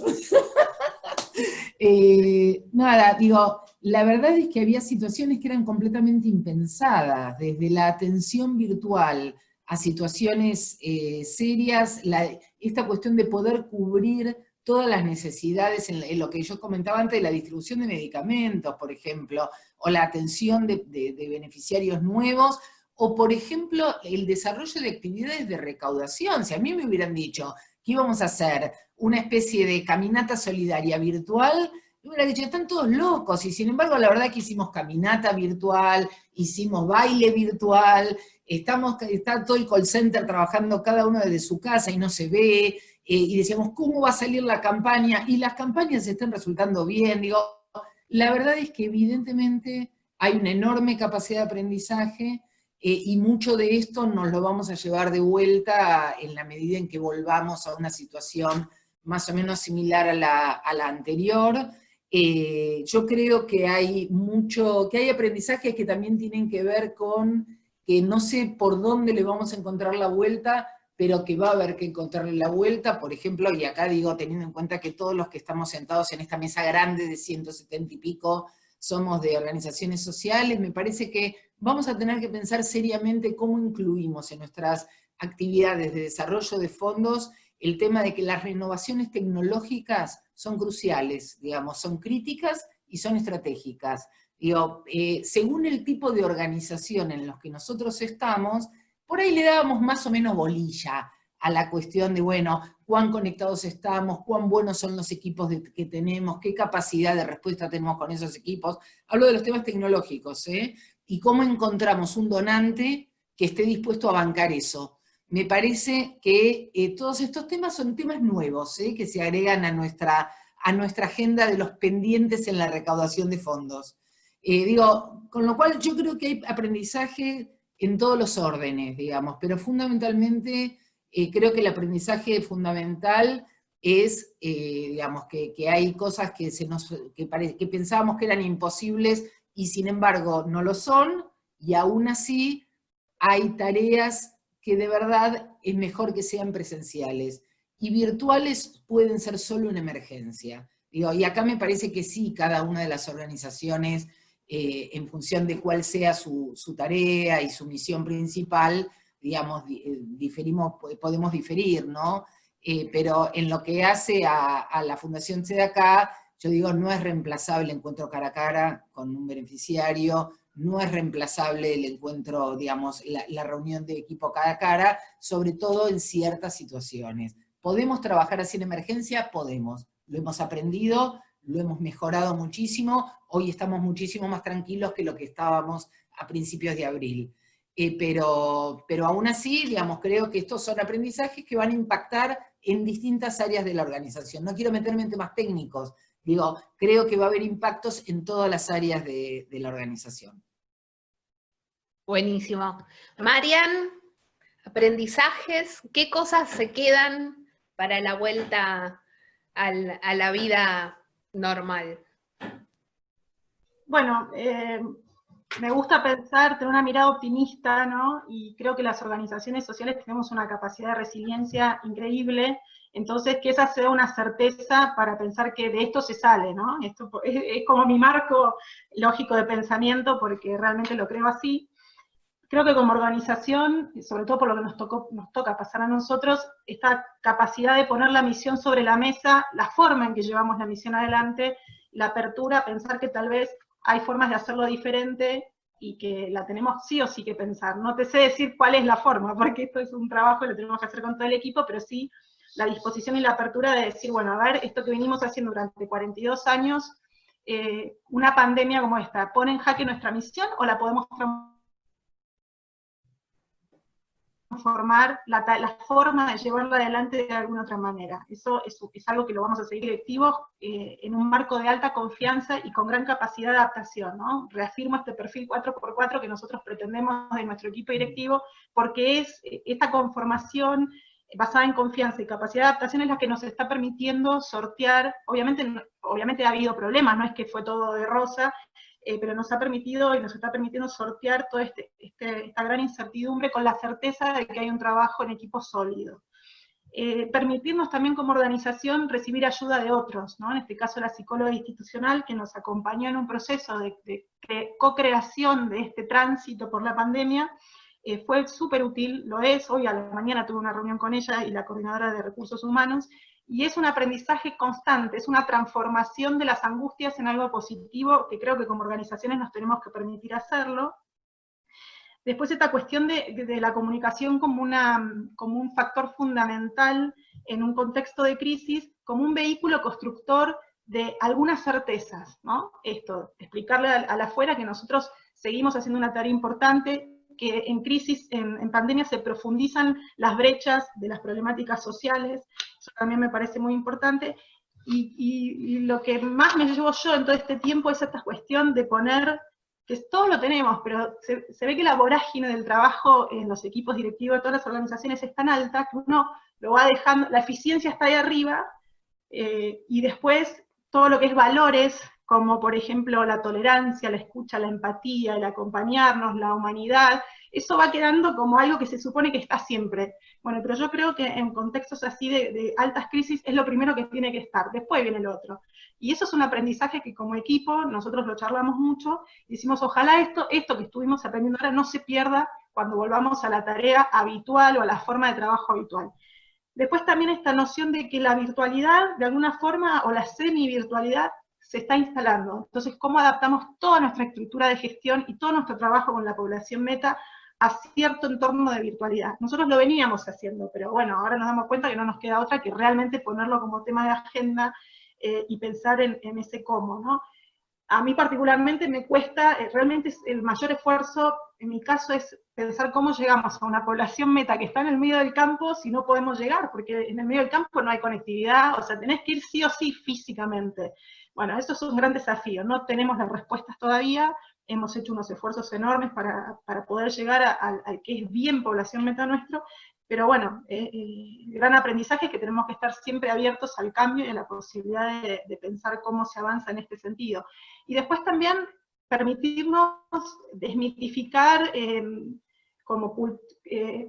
Nada, digo, la verdad es que había situaciones que eran completamente impensadas, desde la atención virtual a situaciones serias, esta cuestión de poder cubrir todas las necesidades en lo que yo comentaba antes de la distribución de medicamentos, por ejemplo, o la atención de beneficiarios nuevos, o por ejemplo, el desarrollo de actividades de recaudación. Si a mí me hubieran dicho que íbamos a hacer una especie de caminata solidaria virtual, yo hubiera dicho, están todos locos, y sin embargo la verdad que hicimos caminata virtual, hicimos baile virtual, está todo el call center trabajando cada uno desde su casa y no se ve, y decíamos, ¿cómo va a salir la campaña? Y las campañas están resultando bien, digo, la verdad es que evidentemente hay una enorme capacidad de aprendizaje, y mucho de esto nos lo vamos a llevar de vuelta en la medida en que volvamos a una situación más o menos similar a la anterior. Yo creo que hay aprendizajes que también tienen que ver con que no sé por dónde le vamos a encontrar la vuelta, pero que va a haber que encontrarle la vuelta, por ejemplo, y acá digo, teniendo en cuenta que todos los que estamos sentados en esta mesa grande de 170 y pico somos de organizaciones sociales, me parece que vamos a tener que pensar seriamente cómo incluimos en nuestras actividades de desarrollo de fondos el tema de que las renovaciones tecnológicas son cruciales, digamos, son críticas y son estratégicas. Digo, según el tipo de organización en los que nosotros estamos, por ahí le dábamos más o menos bolilla a la cuestión de, bueno, cuán conectados estamos, cuán buenos son los equipos que tenemos, qué capacidad de respuesta tenemos con esos equipos. Hablo de los temas tecnológicos, y cómo encontramos un donante que esté dispuesto a bancar eso. Me parece que todos estos temas son temas nuevos, que se agregan a nuestra agenda de los pendientes en la recaudación de fondos. Con lo cual yo creo que hay aprendizaje en todos los órdenes, digamos, pero fundamentalmente Creo que el aprendizaje fundamental es, digamos, que hay cosas que pensábamos que eran imposibles y sin embargo no lo son, y aún así hay tareas que de verdad es mejor que sean presenciales. Y virtuales pueden ser solo una emergencia. Digo, y acá me parece que sí, cada una de las organizaciones, en función de cuál sea su tarea y su misión principal, digamos, podemos diferir, ¿no? Pero en lo que hace a la Fundación Tzedakah, yo digo, no es reemplazable el encuentro cara a cara con un beneficiario, no es reemplazable el encuentro, digamos, la reunión de equipo cara a cara, sobre todo en ciertas situaciones. ¿Podemos trabajar así en emergencia? Podemos. Lo hemos aprendido, lo hemos mejorado muchísimo, hoy estamos muchísimo más tranquilos que lo que estábamos a principios de abril. Pero aún así, digamos, creo que estos son aprendizajes que van a impactar en distintas áreas de la organización. No quiero meterme en temas técnicos, digo, creo que va a haber impactos en todas las áreas de la organización. Buenísimo. Marian, aprendizajes, ¿qué cosas se quedan para la vuelta a la vida normal? Bueno, me gusta pensar, tener una mirada optimista, ¿no? Y creo que las organizaciones sociales tenemos una capacidad de resiliencia increíble, entonces que esa sea una certeza para pensar que de esto se sale, ¿no? Esto es como mi marco lógico de pensamiento, porque realmente lo creo así. Creo que como organización, sobre todo por lo que nos toca pasar a nosotros, esta capacidad de poner la misión sobre la mesa, la forma en que llevamos la misión adelante, la apertura, pensar que tal vez hay formas de hacerlo diferente y que la tenemos sí o sí que pensar. No te sé decir cuál es la forma, porque esto es un trabajo y lo tenemos que hacer con todo el equipo, pero sí la disposición y la apertura de decir, bueno, a ver, esto que venimos haciendo durante 42 años, una pandemia como esta, ¿pone en jaque nuestra misión o la podemos transformar la forma de llevarla adelante de alguna otra manera? Eso es algo que lo vamos a seguir directivos en un marco de alta confianza y con gran capacidad de adaptación, ¿no? Reafirmo este perfil 4x4 que nosotros pretendemos de nuestro equipo directivo, porque es esta conformación basada en confianza y capacidad de adaptación es la que nos está permitiendo sortear, obviamente ha habido problemas, no es que fue todo de rosa, pero nos ha permitido y nos está permitiendo sortear toda esta gran incertidumbre con la certeza de que hay un trabajo en equipo sólido. Permitirnos también como organización recibir ayuda de otros, ¿no? En este caso la psicóloga institucional que nos acompañó en un proceso de co-creación de este tránsito por la pandemia, fue súper útil, lo es, hoy a la mañana tuve una reunión con ella y la coordinadora de recursos humanos, y es un aprendizaje constante, es una transformación de las angustias en algo positivo, que creo que como organizaciones nos tenemos que permitir hacerlo. Después esta cuestión de la comunicación como un factor fundamental en un contexto de crisis, como un vehículo constructor de algunas certezas, ¿no? Esto, explicarle a la afuera que nosotros seguimos haciendo una tarea importante, que en crisis, en pandemia se profundizan las brechas de las problemáticas sociales, eso también me parece muy importante, y lo que más me llevo yo en todo este tiempo es esta cuestión de poner, que todos lo tenemos, pero se ve que la vorágine del trabajo en los equipos directivos de todas las organizaciones es tan alta que uno lo va dejando, la eficiencia está ahí arriba, y después todo lo que es valores, como por ejemplo la tolerancia, la escucha, la empatía, el acompañarnos, la humanidad, eso va quedando como algo que se supone que está siempre. Bueno, pero yo creo que en contextos así de altas crisis es lo primero que tiene que estar, después viene el otro. Y eso es un aprendizaje que como equipo nosotros lo charlamos mucho, y decimos ojalá esto que estuvimos aprendiendo ahora no se pierda cuando volvamos a la tarea habitual o a la forma de trabajo habitual. Después también esta noción de que la virtualidad, de alguna forma, o la semi-virtualidad, se está instalando. Entonces, ¿cómo adaptamos toda nuestra estructura de gestión y todo nuestro trabajo con la población meta a cierto entorno de virtualidad? Nosotros lo veníamos haciendo, pero bueno, ahora nos damos cuenta que no nos queda otra que realmente ponerlo como tema de agenda y pensar en ese cómo, ¿no? A mí particularmente me cuesta, realmente el mayor esfuerzo, en mi caso, es pensar cómo llegamos a una población meta que está en el medio del campo si no podemos llegar, porque en el medio del campo no hay conectividad, o sea, tenés que ir sí o sí físicamente. Bueno, eso es un gran desafío, no tenemos las respuestas todavía, hemos hecho unos esfuerzos enormes para poder llegar al que es bien población meta nuestro, Pero bueno, el gran aprendizaje es que tenemos que estar siempre abiertos al cambio y a la posibilidad de pensar cómo se avanza en este sentido. Y después también permitirnos desmitificar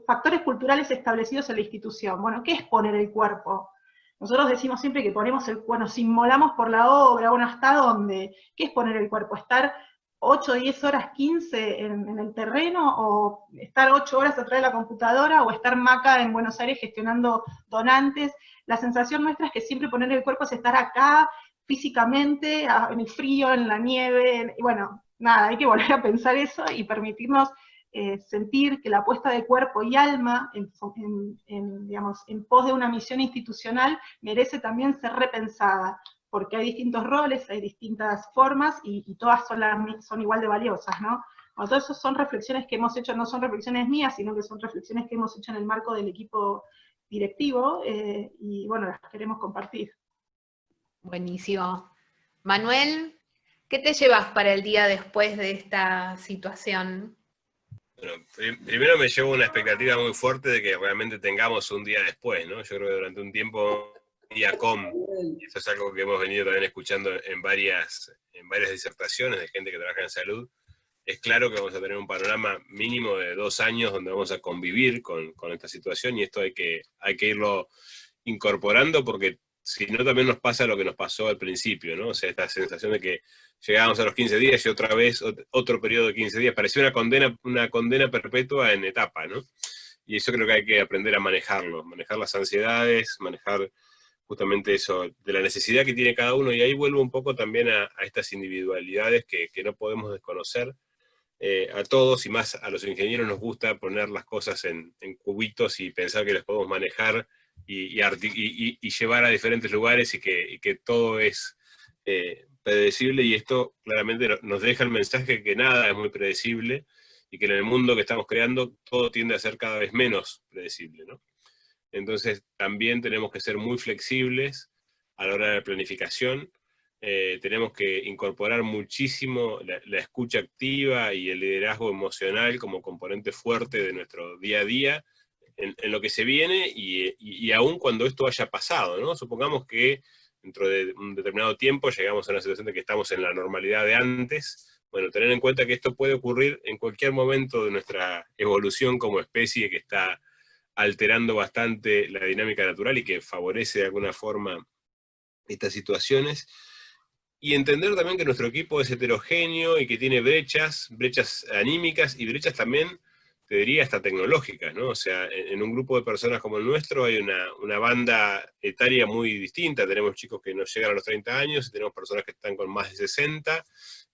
factores culturales establecidos en la institución. Bueno, ¿qué es poner el cuerpo? Nosotros decimos siempre que ponemos el cuerpo, nos inmolamos por la obra, bueno, ¿hasta dónde? ¿Qué es poner el cuerpo? ¿Estar 8, 10 horas, 15 en el terreno, o estar 8 horas atrás de la computadora, o estar Maca en Buenos Aires gestionando donantes? La sensación nuestra es que siempre poner el cuerpo es estar acá, físicamente, en el frío, en la nieve, y bueno, nada, hay que volver a pensar eso y permitirnos sentir que la apuesta de cuerpo y alma digamos, en pos de una misión institucional merece también ser repensada, porque hay distintos roles, hay distintas formas, y todas son igual de valiosas, ¿no? Bueno, todo eso son reflexiones que hemos hecho, no son reflexiones mías, sino que son reflexiones que hemos hecho en el marco del equipo directivo, y bueno, las queremos compartir. Buenísimo. Manuel, ¿qué te llevas para el día después de esta situación? Bueno, primero me llevo una expectativa muy fuerte de que realmente tengamos un día después, ¿no? Yo creo que durante un tiempo, día com, y eso es algo que hemos venido también escuchando en varias disertaciones de gente que trabaja en salud, es claro que vamos a tener un panorama mínimo de 2 años donde vamos a convivir con esta situación, y esto hay que irlo incorporando, porque si no también nos pasa lo que nos pasó al principio, ¿no? O sea, esta sensación de que llegábamos a los 15 días y otra vez otro periodo de 15 días, parecía una condena perpetua en etapa, ¿no? Y eso creo que hay que aprender a manejarlo, manejar las ansiedades, manejar justamente eso, de la necesidad que tiene cada uno, y ahí vuelvo un poco también a estas individualidades que no podemos desconocer. A todos, y más a los ingenieros, nos gusta poner las cosas en cubitos y pensar que las podemos manejar y llevar a diferentes lugares, y que todo es predecible, y esto claramente nos deja el mensaje que nada es muy predecible, y que en el mundo que estamos creando todo tiende a ser cada vez menos predecible, ¿no? Entonces también tenemos que ser muy flexibles a la hora de la planificación. Tenemos que incorporar muchísimo la escucha activa y el liderazgo emocional como componente fuerte de nuestro día a día en lo que se viene, y aún cuando esto haya pasado, ¿no? Supongamos que dentro de un determinado tiempo llegamos a una situación de que estamos en la normalidad de antes. Bueno, tener en cuenta que esto puede ocurrir en cualquier momento de nuestra evolución como especie, que está alterando bastante la dinámica natural y que favorece de alguna forma estas situaciones. Y entender también que nuestro equipo es heterogéneo y que tiene brechas anímicas y brechas también, te diría, hasta tecnológicas, ¿no? O sea, en un grupo de personas como el nuestro hay una banda etaria muy distinta. Tenemos chicos que no llegan a los 30 años, y tenemos personas que están con más de 60,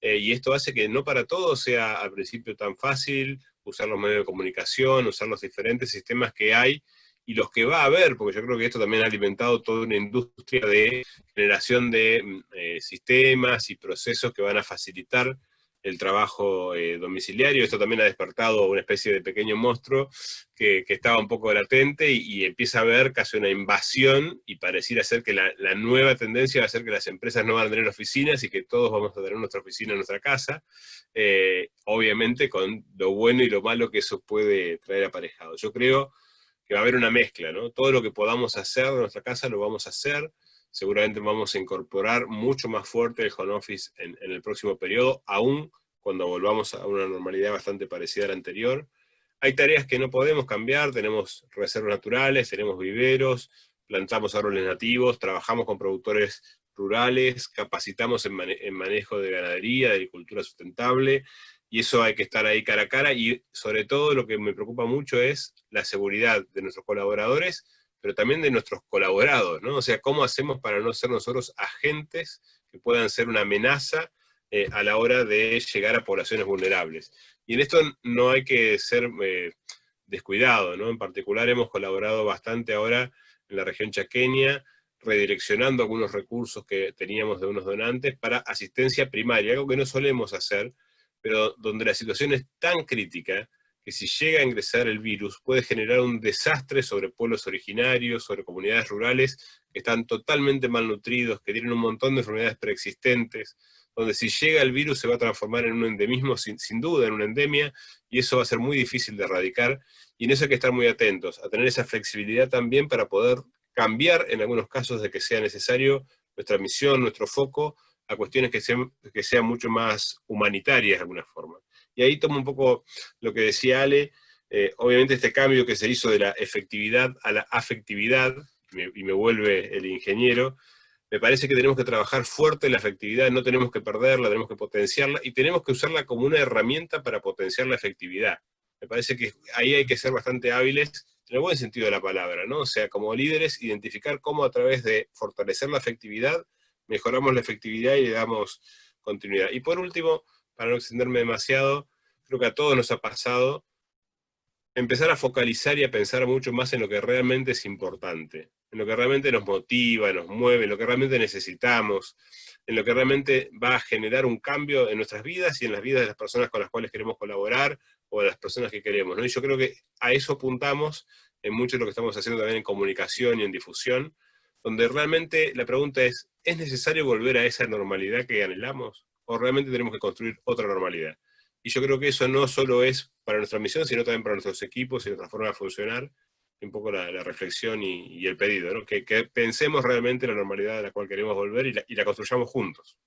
y esto hace que no para todos sea al principio tan fácil usar los medios de comunicación, usar los diferentes sistemas que hay, y los que va a haber, porque yo creo que esto también ha alimentado toda una industria de generación de sistemas y procesos que van a facilitar el trabajo domiciliario. Esto también ha despertado una especie de pequeño monstruo que estaba un poco latente, y empieza a haber casi una invasión, y pareciera ser que la nueva tendencia va a ser que las empresas no van a tener oficinas y que todos vamos a tener nuestra oficina en nuestra casa, obviamente con lo bueno y lo malo que eso puede traer aparejado. Yo creo que va a haber una mezcla, ¿no? Todo lo que podamos hacer de nuestra casa lo vamos a hacer. Seguramente vamos a incorporar mucho más fuerte el home office en el próximo periodo, aún cuando volvamos a una normalidad bastante parecida a la anterior. Hay tareas que no podemos cambiar, tenemos reservas naturales, tenemos viveros, plantamos árboles nativos, trabajamos con productores rurales, capacitamos en manejo de ganadería, de agricultura sustentable, y eso hay que estar ahí cara a cara, y sobre todo lo que me preocupa mucho es la seguridad de nuestros colaboradores, pero también de nuestros colaborados, ¿no? O sea, ¿cómo hacemos para no ser nosotros agentes que puedan ser una amenaza a la hora de llegar a poblaciones vulnerables? Y en esto no hay que ser descuidado, ¿no? En particular hemos colaborado bastante ahora en la región chaqueña, redireccionando algunos recursos que teníamos de unos donantes para asistencia primaria, algo que no solemos hacer, pero donde la situación es tan crítica que si llega a ingresar el virus puede generar un desastre sobre pueblos originarios, sobre comunidades rurales que están totalmente malnutridos, que tienen un montón de enfermedades preexistentes, donde si llega el virus se va a transformar en un endemismo, sin duda, en una endemia, y eso va a ser muy difícil de erradicar, y en eso hay que estar muy atentos, a tener esa flexibilidad también para poder cambiar en algunos casos de que sea necesario nuestra misión, nuestro foco, a cuestiones que sean mucho más humanitarias de alguna forma. Y ahí tomo un poco lo que decía Ale, obviamente este cambio que se hizo de la efectividad a la afectividad, y me vuelve el ingeniero, me parece que tenemos que trabajar fuerte en la efectividad, no tenemos que perderla, tenemos que potenciarla, y tenemos que usarla como una herramienta para potenciar la efectividad. Me parece que ahí hay que ser bastante hábiles, en el buen sentido de la palabra, ¿no? O sea, como líderes, identificar cómo a través de fortalecer la efectividad, mejoramos la efectividad y le damos continuidad. Y por último, para no extenderme demasiado, creo que a todos nos ha pasado empezar a focalizar y a pensar mucho más en lo que realmente es importante, en lo que realmente nos motiva, nos mueve, en lo que realmente necesitamos, en lo que realmente va a generar un cambio en nuestras vidas y en las vidas de las personas con las cuales queremos colaborar, o de las personas que queremos, ¿no? Y yo creo que a eso apuntamos en mucho de lo que estamos haciendo también en comunicación y en difusión, donde realmente la pregunta ¿es necesario volver a esa normalidad que anhelamos? ¿O realmente tenemos que construir otra normalidad? Y yo creo que eso no solo es para nuestra misión, sino también para nuestros equipos y nuestra forma de funcionar, un poco la reflexión y el pedido, ¿no? Que pensemos realmente la normalidad a la cual queremos volver y la construyamos juntos.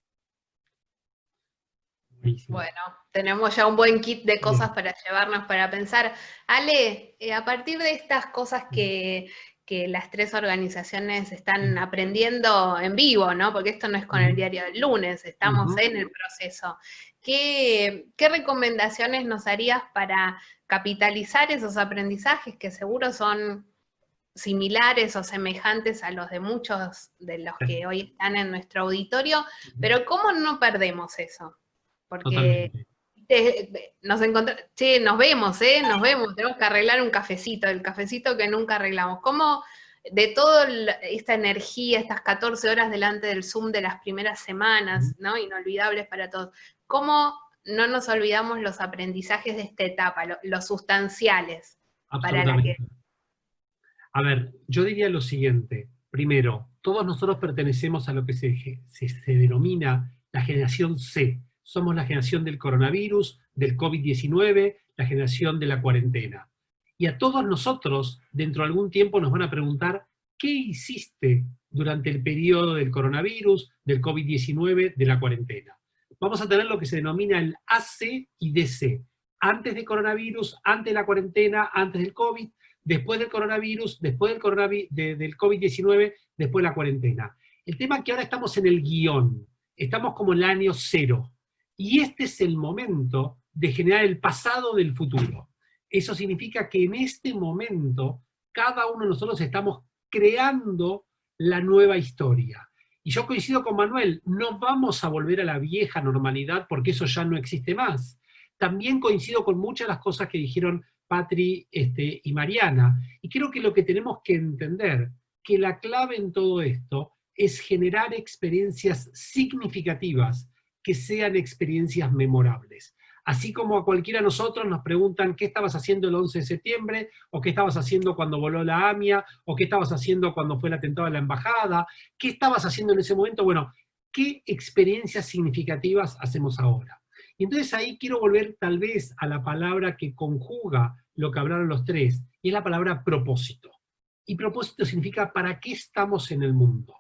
Buenísimo. Bueno, tenemos ya un buen kit de cosas para llevarnos para pensar. Ale, a partir de estas cosas que las tres organizaciones están aprendiendo en vivo, ¿no? Porque esto no es con el diario del lunes, estamos en el proceso. ¿Qué recomendaciones nos harías para capitalizar esos aprendizajes que seguro son similares o semejantes a los de muchos de los que hoy están en nuestro auditorio, pero cómo no perdemos eso? Porque nos vemos, tenemos que arreglar un cafecito, el cafecito que nunca arreglamos. ¿Cómo de toda esta energía, estas 14 horas delante del Zoom de las primeras semanas, ¿no? Inolvidables para todos, cómo no nos olvidamos los aprendizajes de esta etapa, los sustanciales? Absolutamente. A ver, yo diría lo siguiente. Primero, todos nosotros pertenecemos a lo que se denomina la generación C. Somos la generación del coronavirus, del COVID-19, la generación de la cuarentena. Y a todos nosotros, dentro de algún tiempo, nos van a preguntar ¿qué hiciste durante el periodo del coronavirus, del COVID-19, de la cuarentena? Vamos a tener lo que se denomina el AC y DC. Antes del coronavirus, antes de la cuarentena, antes del COVID, después del coronavirus, después del COVID-19, después de la cuarentena. El tema es que ahora estamos en el guión, estamos como en el año cero. Y este es el momento de generar el pasado del futuro. Eso significa que en este momento, cada uno de nosotros estamos creando la nueva historia. Y yo coincido con Manuel, no vamos a volver a la vieja normalidad porque eso ya no existe más. También coincido con muchas de las cosas que dijeron Patri y Mariana. Y creo que lo que tenemos que entender, que la clave en todo esto es generar experiencias significativas, que sean experiencias memorables. Así como a cualquiera de nosotros nos preguntan qué estabas haciendo el 11 de septiembre, o qué estabas haciendo cuando voló la AMIA, o qué estabas haciendo cuando fue el atentado a la embajada, qué estabas haciendo en ese momento, bueno, qué experiencias significativas hacemos ahora. Y entonces ahí quiero volver tal vez a la palabra que conjuga lo que hablaron los tres, y es la palabra propósito. Y propósito significa ¿para qué estamos en el mundo?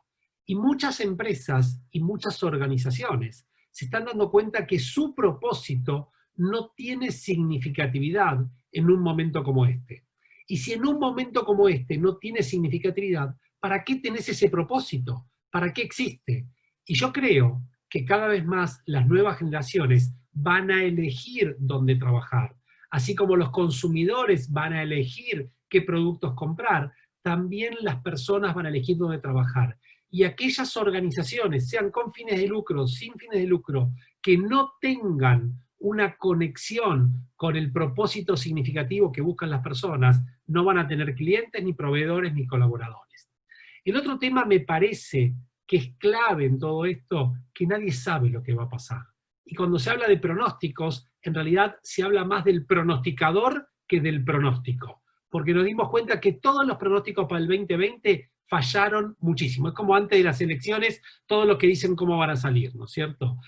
Y muchas empresas y muchas organizaciones se están dando cuenta que su propósito no tiene significatividad en un momento como este. Y si en un momento como este no tiene significatividad, ¿para qué tenés ese propósito? ¿Para qué existe? Y yo creo que cada vez más las nuevas generaciones van a elegir dónde trabajar. Así como los consumidores van a elegir qué productos comprar, también las personas van a elegir dónde trabajar. Y aquellas organizaciones, sean con fines de lucro, sin fines de lucro, que no tengan una conexión con el propósito significativo que buscan las personas, no van a tener clientes, ni proveedores, ni colaboradores. El otro tema me parece que es clave en todo esto, que nadie sabe lo que va a pasar. Y cuando se habla de pronósticos, en realidad se habla más del pronosticador que del pronóstico. Porque nos dimos cuenta que todos los pronósticos para el 2020 fallaron muchísimo. Es como antes de las elecciones, todos los que dicen cómo van a salir, ¿no es cierto?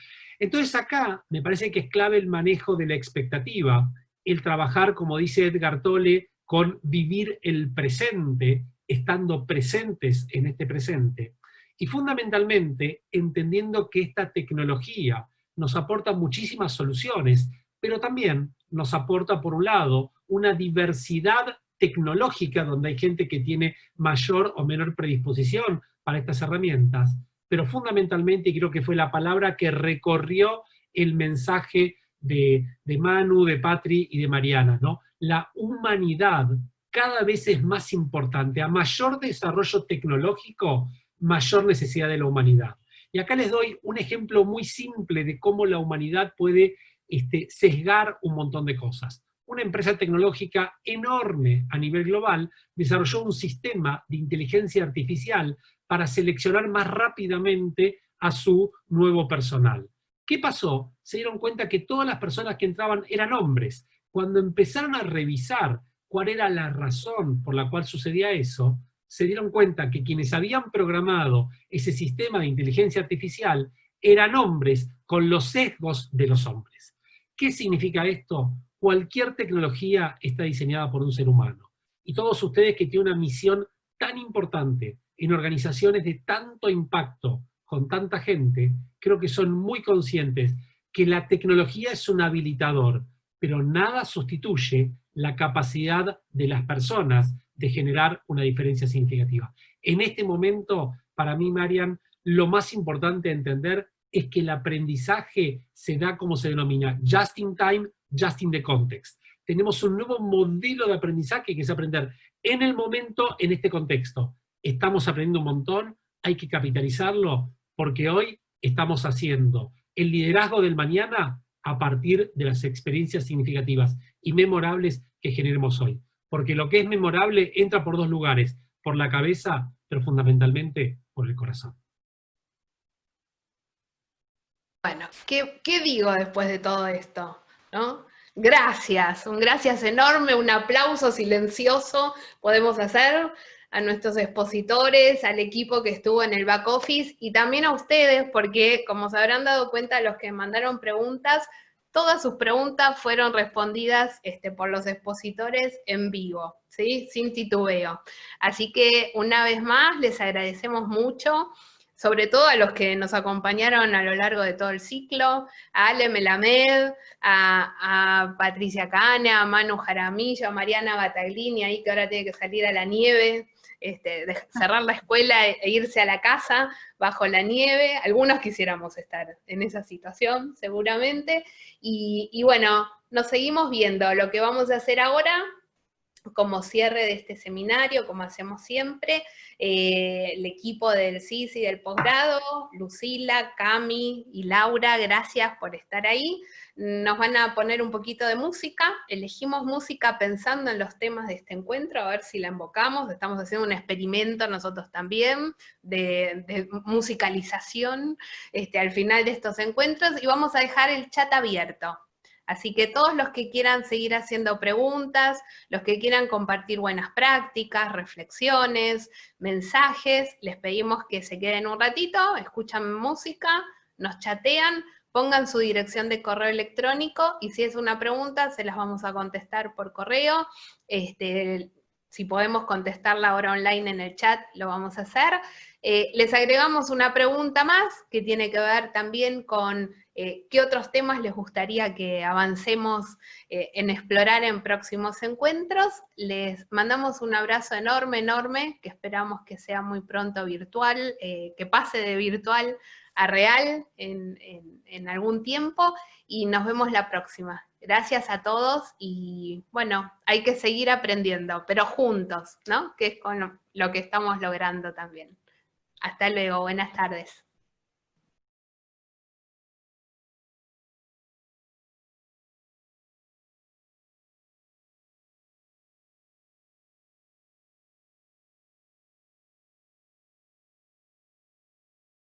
Entonces acá me parece que es clave el manejo de la expectativa, el trabajar, como dice Edgar Tolle, con vivir el presente, estando presentes en este presente. Y fundamentalmente entendiendo que esta tecnología nos aporta muchísimas soluciones, pero también nos aporta, por un lado, una diversidad tecnológica, donde hay gente que tiene mayor o menor predisposición para estas herramientas, pero fundamentalmente, y creo que fue la palabra que recorrió el mensaje de Manu, de Patri y de Mariana, ¿no? La humanidad cada vez es más importante. A mayor desarrollo tecnológico, mayor necesidad de la humanidad. Y acá les doy un ejemplo muy simple de cómo la humanidad puede sesgar un montón de cosas. Una empresa tecnológica enorme a nivel global desarrolló un sistema de inteligencia artificial para seleccionar más rápidamente a su nuevo personal. ¿Qué pasó? Se dieron cuenta que todas las personas que entraban eran hombres. Cuando empezaron a revisar cuál era la razón por la cual sucedía eso, se dieron cuenta que quienes habían programado ese sistema de inteligencia artificial eran hombres con los sesgos de los hombres. ¿Qué significa esto? Cualquier tecnología está diseñada por un ser humano. Y todos ustedes que tienen una misión tan importante en organizaciones de tanto impacto, con tanta gente, creo que son muy conscientes que la tecnología es un habilitador, pero nada sustituye la capacidad de las personas de generar una diferencia significativa. En este momento, para mí, Marian, lo más importante de entender es que el aprendizaje se da como se denomina, just in time, just in the context. Tenemos un nuevo modelo de aprendizaje que es aprender en el momento, en este contexto. Estamos aprendiendo un montón, hay que capitalizarlo, porque hoy estamos haciendo el liderazgo del mañana a partir de las experiencias significativas y memorables que generemos hoy. Porque lo que es memorable entra por dos lugares, por la cabeza, pero fundamentalmente por el corazón. Bueno, ¿qué digo después de todo esto? ¿No? Gracias, un gracias enorme, un aplauso silencioso podemos hacer a nuestros expositores, al equipo que estuvo en el back office y también a ustedes, porque como se habrán dado cuenta los que mandaron preguntas, todas sus preguntas fueron respondidas por los expositores en vivo, ¿sí? Sin titubeo. Así que una vez más les agradecemos mucho, sobre todo a los que nos acompañaron a lo largo de todo el ciclo, a Ale Melamed, a Patricia Cana, a Manu Jaramillo, a Mariana Battaglini, ahí que ahora tiene que salir a la nieve, de cerrar la escuela e irse a la casa bajo la nieve. Algunos quisiéramos estar en esa situación, seguramente. Y bueno, nos seguimos viendo. Lo que vamos a hacer ahora, como cierre de este seminario, como hacemos siempre, el equipo del CIS y del posgrado, Lucila, Cami y Laura, gracias por estar ahí. Nos van a poner un poquito de música, elegimos música pensando en los temas de este encuentro, a ver si la invocamos, estamos haciendo un experimento nosotros también, de musicalización al final de estos encuentros, y vamos a dejar el chat abierto. Así que todos los que quieran seguir haciendo preguntas, los que quieran compartir buenas prácticas, reflexiones, mensajes, les pedimos que se queden un ratito, escuchan música, nos chatean, pongan su dirección de correo electrónico y si es una pregunta se las vamos a contestar por correo. Si podemos contestarla ahora online en el chat, lo vamos a hacer. Les agregamos una pregunta más que tiene que ver también con qué otros temas les gustaría que avancemos en explorar en próximos encuentros. Les mandamos un abrazo enorme, enorme, que esperamos que sea muy pronto virtual, que pase de virtual a real en algún tiempo, y nos vemos la próxima. Gracias a todos, y bueno, hay que seguir aprendiendo, pero juntos, ¿no? Que es con lo que estamos logrando también. Hasta luego, buenas tardes.